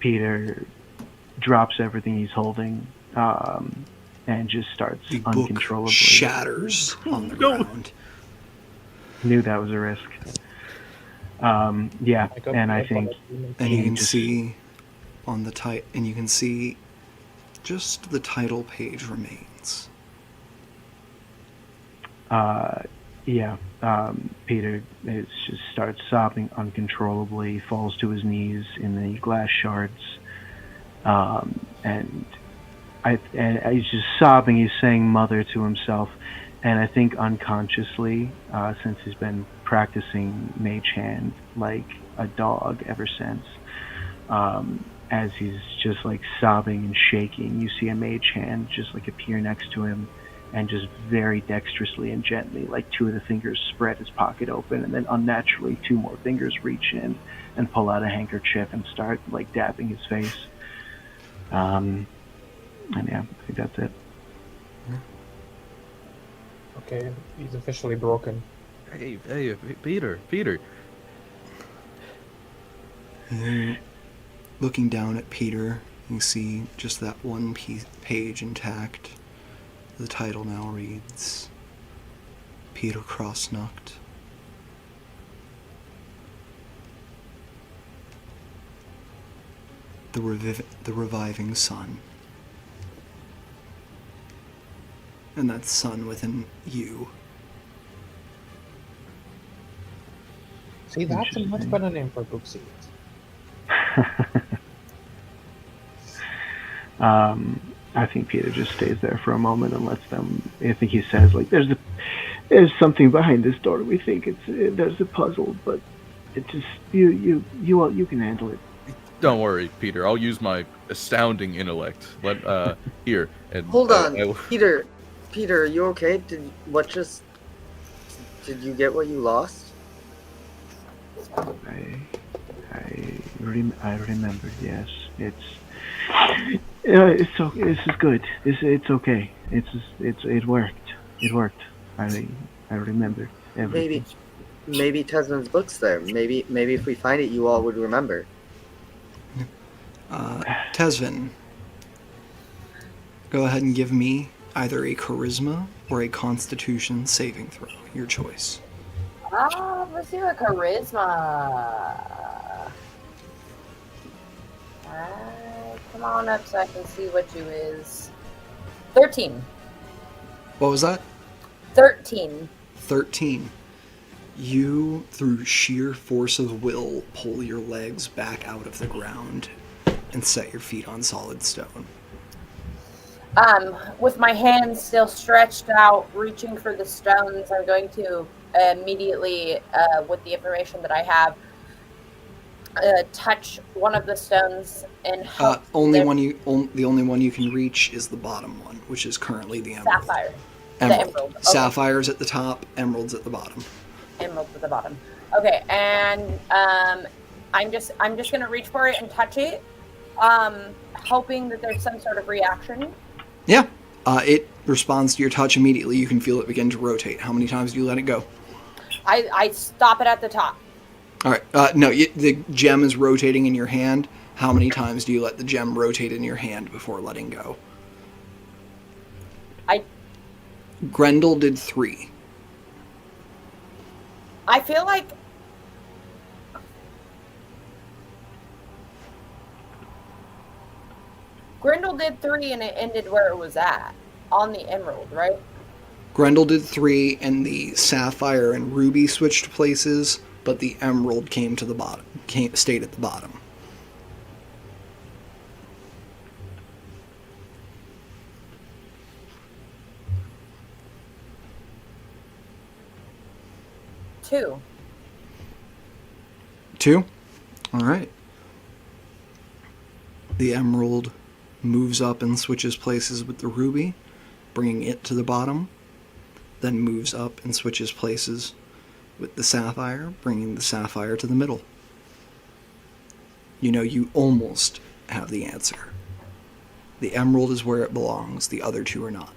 Peter drops everything he's holding and just starts The book uncontrollably. shatters on the ground. Knew that was a risk. Yeah, and I think And you he can just- see on the and you can see just the title page remains. Peter just starts sobbing uncontrollably, falls to his knees in the glass shards, and he's just sobbing. He's saying "mother" to himself, and I think unconsciously, since he's been practicing Mage Hand like a dog ever since, as he's just like sobbing and shaking, you see a Mage Hand just like appear next to him. And just very dexterously and gently, like two of the fingers spread his pocket open, and then unnaturally two more fingers reach in and pull out a handkerchief and start like dabbing his face. And yeah, I think that's it. Okay, he's officially broken. Hey, Peter. And looking down at Peter, you see just that one page intact. The title now reads, Peter Crossnocked. the reviving sun. And that sun within you. See, that's a much better name for a book series. I think Peter just stays there for a moment and lets them. I think he says, like, there's something behind this door. We think there's a puzzle, but it just you can handle it. Don't worry, Peter. I'll use my astounding intellect. Here. And, Hold on, Peter. Peter, are you okay? Did you get what you lost? I remember. Yes, it's okay. This is good. It's okay. It worked. It worked. I remember everything. Maybe Tesman's book's there. Maybe if we find it, you all would remember. Tesvin, go ahead and give me either a charisma or a constitution saving throw. Your choice. Let's do a charisma. Come on up so I can see what you is. 13. What was that? 13. 13. You, through sheer force of will, pull your legs back out of the ground and set your feet on solid stone. With my hands still stretched out, reaching for the stones, I'm going to immediately, with the information that I have, touch one of the stones and help. The only one you can reach is the bottom one, which is currently the emerald. Sapphire. Emerald. The emerald. Okay. Sapphire's at the top, emerald's at the bottom. Emerald at the bottom. Okay, and I'm just gonna reach for it and touch it, hoping that there's some sort of reaction. Yeah. It responds to your touch immediately. You can feel it begin to rotate. How many times do you let it go? I stop it at the top. All right. No, the gem is rotating in your hand. How many times do you let the gem rotate in your hand before letting go? Grendel did 3. I feel like Grendel did 3 and it ended where it was at, on the emerald, right? Grendel did 3 and the sapphire and ruby switched places, but the emerald came to the bottom, stayed at the bottom. Two? All right. The emerald moves up and switches places with the ruby, bringing it to the bottom, then moves up and switches places with the sapphire, bringing the sapphire to the middle. You know, you almost have the answer. The emerald is where it belongs, the other two are not.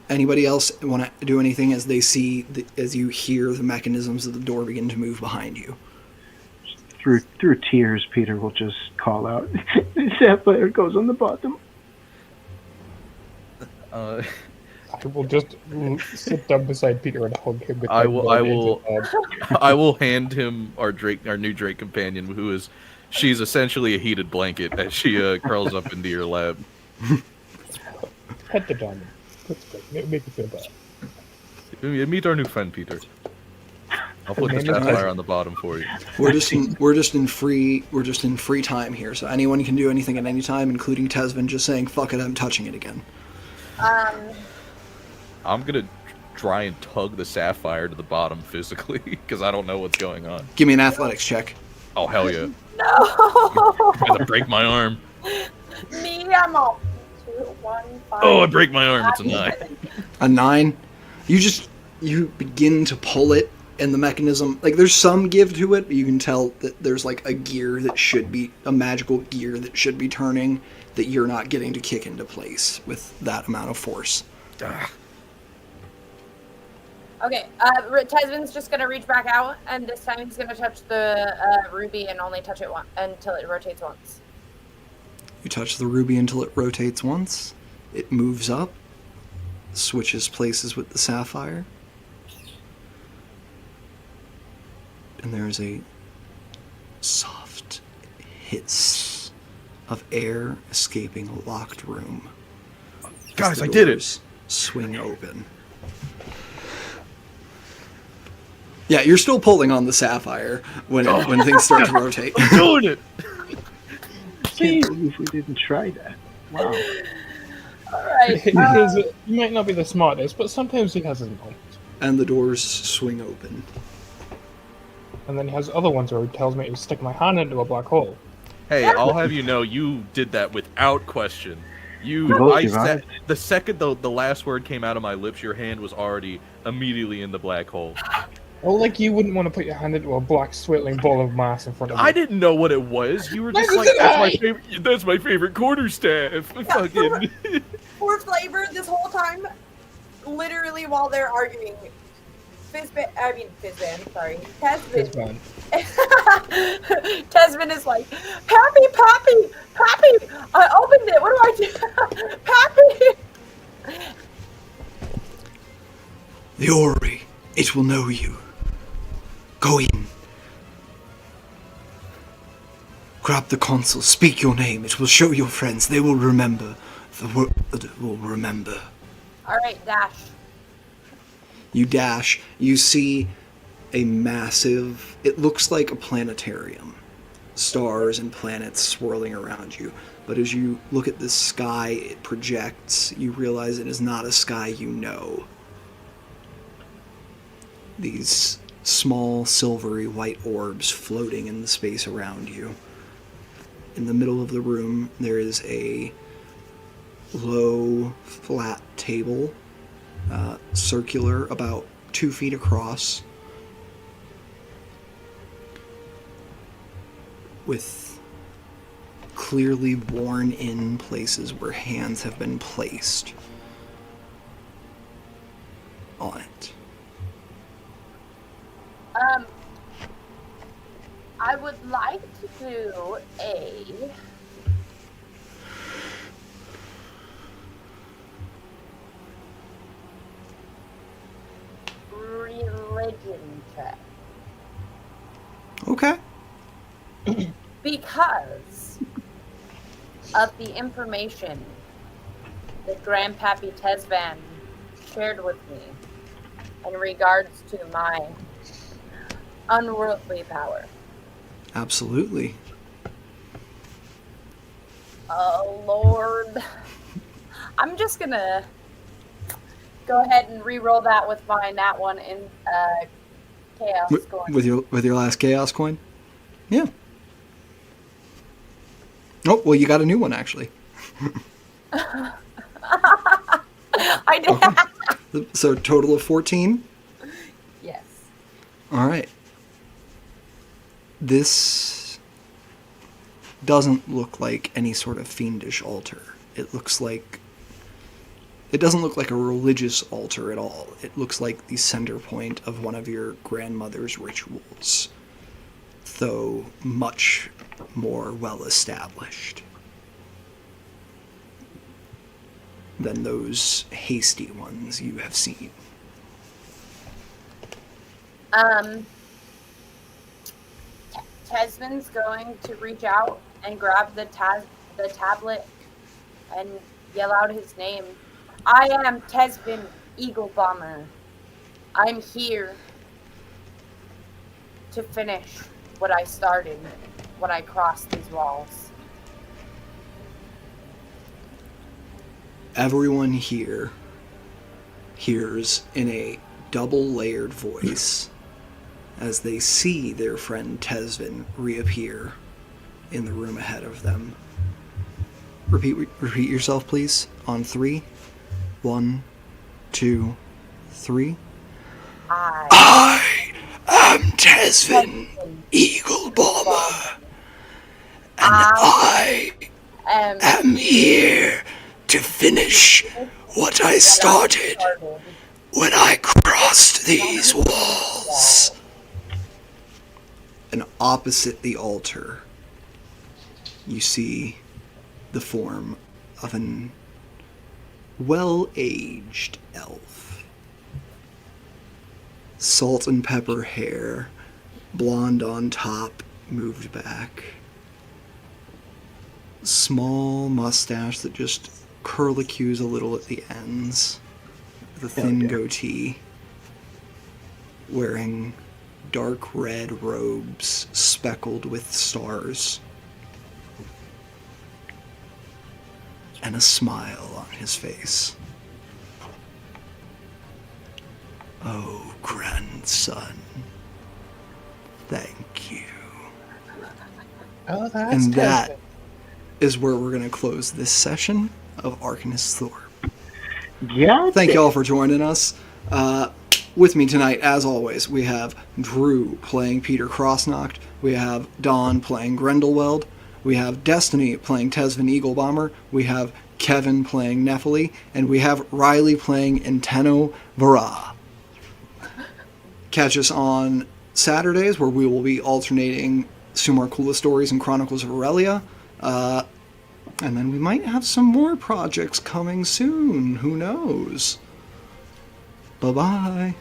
Anybody else want to do anything as they see, as you hear the mechanisms of the door begin to move behind you? Through tears, Peter will just call out, "The sapphire goes on the bottom." I will just sit down beside Peter and hug him. With I will hand him our new Drake companion, she's essentially a heated blanket as she curls up into your lap. Pet the diamond. That's good. Make you feel bad. Meet our new friend, Peter. I'll put the sapphire on the bottom for you. We're just in free time here, so anyone can do anything at any time, including Tesvin just saying, "Fuck it, I'm touching it again." I'm gonna try and tug the sapphire to the bottom physically because I don't know what's going on. Give me an athletics check. Oh hell yeah! No. I'm gonna break my arm. Me, I'm all 2, 1, 5. Oh, I break my arm. It's a 9. A 9. You begin to pull it, and the mechanism, like, there's some give to it, but you can tell that there's like a magical gear that should be turning that you're not getting to kick into place with that amount of force. Okay, Tesvin's just gonna reach back out, and this time he's gonna touch the ruby and only touch it until it rotates once. You touch the ruby until it rotates once. It moves up, switches places with the sapphire, and there's a soft hiss of air escaping a locked room. Guys, The I did it. doors swing open. Yeah, you're still pulling on the sapphire when things start to rotate. I'm doing it. Can't believe we didn't try that. Wow. All right. He might not be the smartest, but sometimes he has his moments. And the doors swing open. And then he has other ones where he tells me to stick my hand into a black hole. Hey, I'll have you know, you did that without question. We both survived. The second the last word came out of my lips, your hand was already immediately in the black hole. Well, like you wouldn't want to put your hand into a black swirling ball of mass in front of you. I didn't know what it was. You were just Neither like, did I. that's my favorite quarterstaff. Fucking. For flavor, this whole time, literally while they're arguing, Tesvin, It's fine. Tesvin is like, Pappy, I opened it, what do I do? Pappy! The orrery, it will know you. Go in. Grab the console, speak your name, it will show your friends, they will remember. The world will remember. Alright, dash. You dash, you see a massive, it looks like a planetarium. Stars and planets swirling around you. But as you look at the sky it projects, you realize it is not a sky you know. These small silvery white orbs floating in the space around you. In the middle of the room there is a low, flat table, circular, about 2 feet across, with clearly worn-in places where hands have been placed on it. I would like to do a religion check. Okay. Because of the information that Grandpappy Tesvan shared with me in regards to my unworldly power. Absolutely. Oh, Lord. I'm just gonna go ahead and re-roll that with my nat one in chaos scoring. With your last chaos coin? Yeah. Oh, well, you got a new one, actually. I did. Okay. So, total of 14? Yes. All right. This doesn't look like any sort of fiendish altar. It doesn't look like a religious altar at all. It looks like the center point of one of your grandmother's rituals, though much more well established than those hasty ones you have seen. Tesvin's going to reach out and grab the tablet and yell out his name. I am Tesvin Eagle Bomber. I'm here to finish what I started when I crossed these walls. Everyone here hears in a double-layered voice as they see their friend Tesvin reappear in the room ahead of them. Repeat yourself, please, on 3. 1, 2, 3. I am Tesvin, Eagle Bomber, and I am here to finish what I started when I crossed these walls. And opposite the altar, you see the form of an well-aged elf. Salt and pepper hair, blonde on top, moved back. Small mustache that just curlicues a little at the ends. The thin goatee. Wearing dark red robes speckled with stars. And a smile on his face. Oh, grandson. Thank you. Oh, that's And good. that is where we're going to close this session of Arcanists Thorpe. Yeah. Thank you all for joining us. With me tonight, as always, we have Drew playing Peter Crossnocked. We have Dawn playing Grendelweld. We have Destiny playing Tesvin Eaglebomber. We have Kevin playing Nephili. And we have Riley playing Inteno Vara. Catch us on Saturdays, where we will be alternating Sumar Kula Stories and Chronicles of Aurelia. And then we might have some more projects coming soon. Who knows? Bye-bye.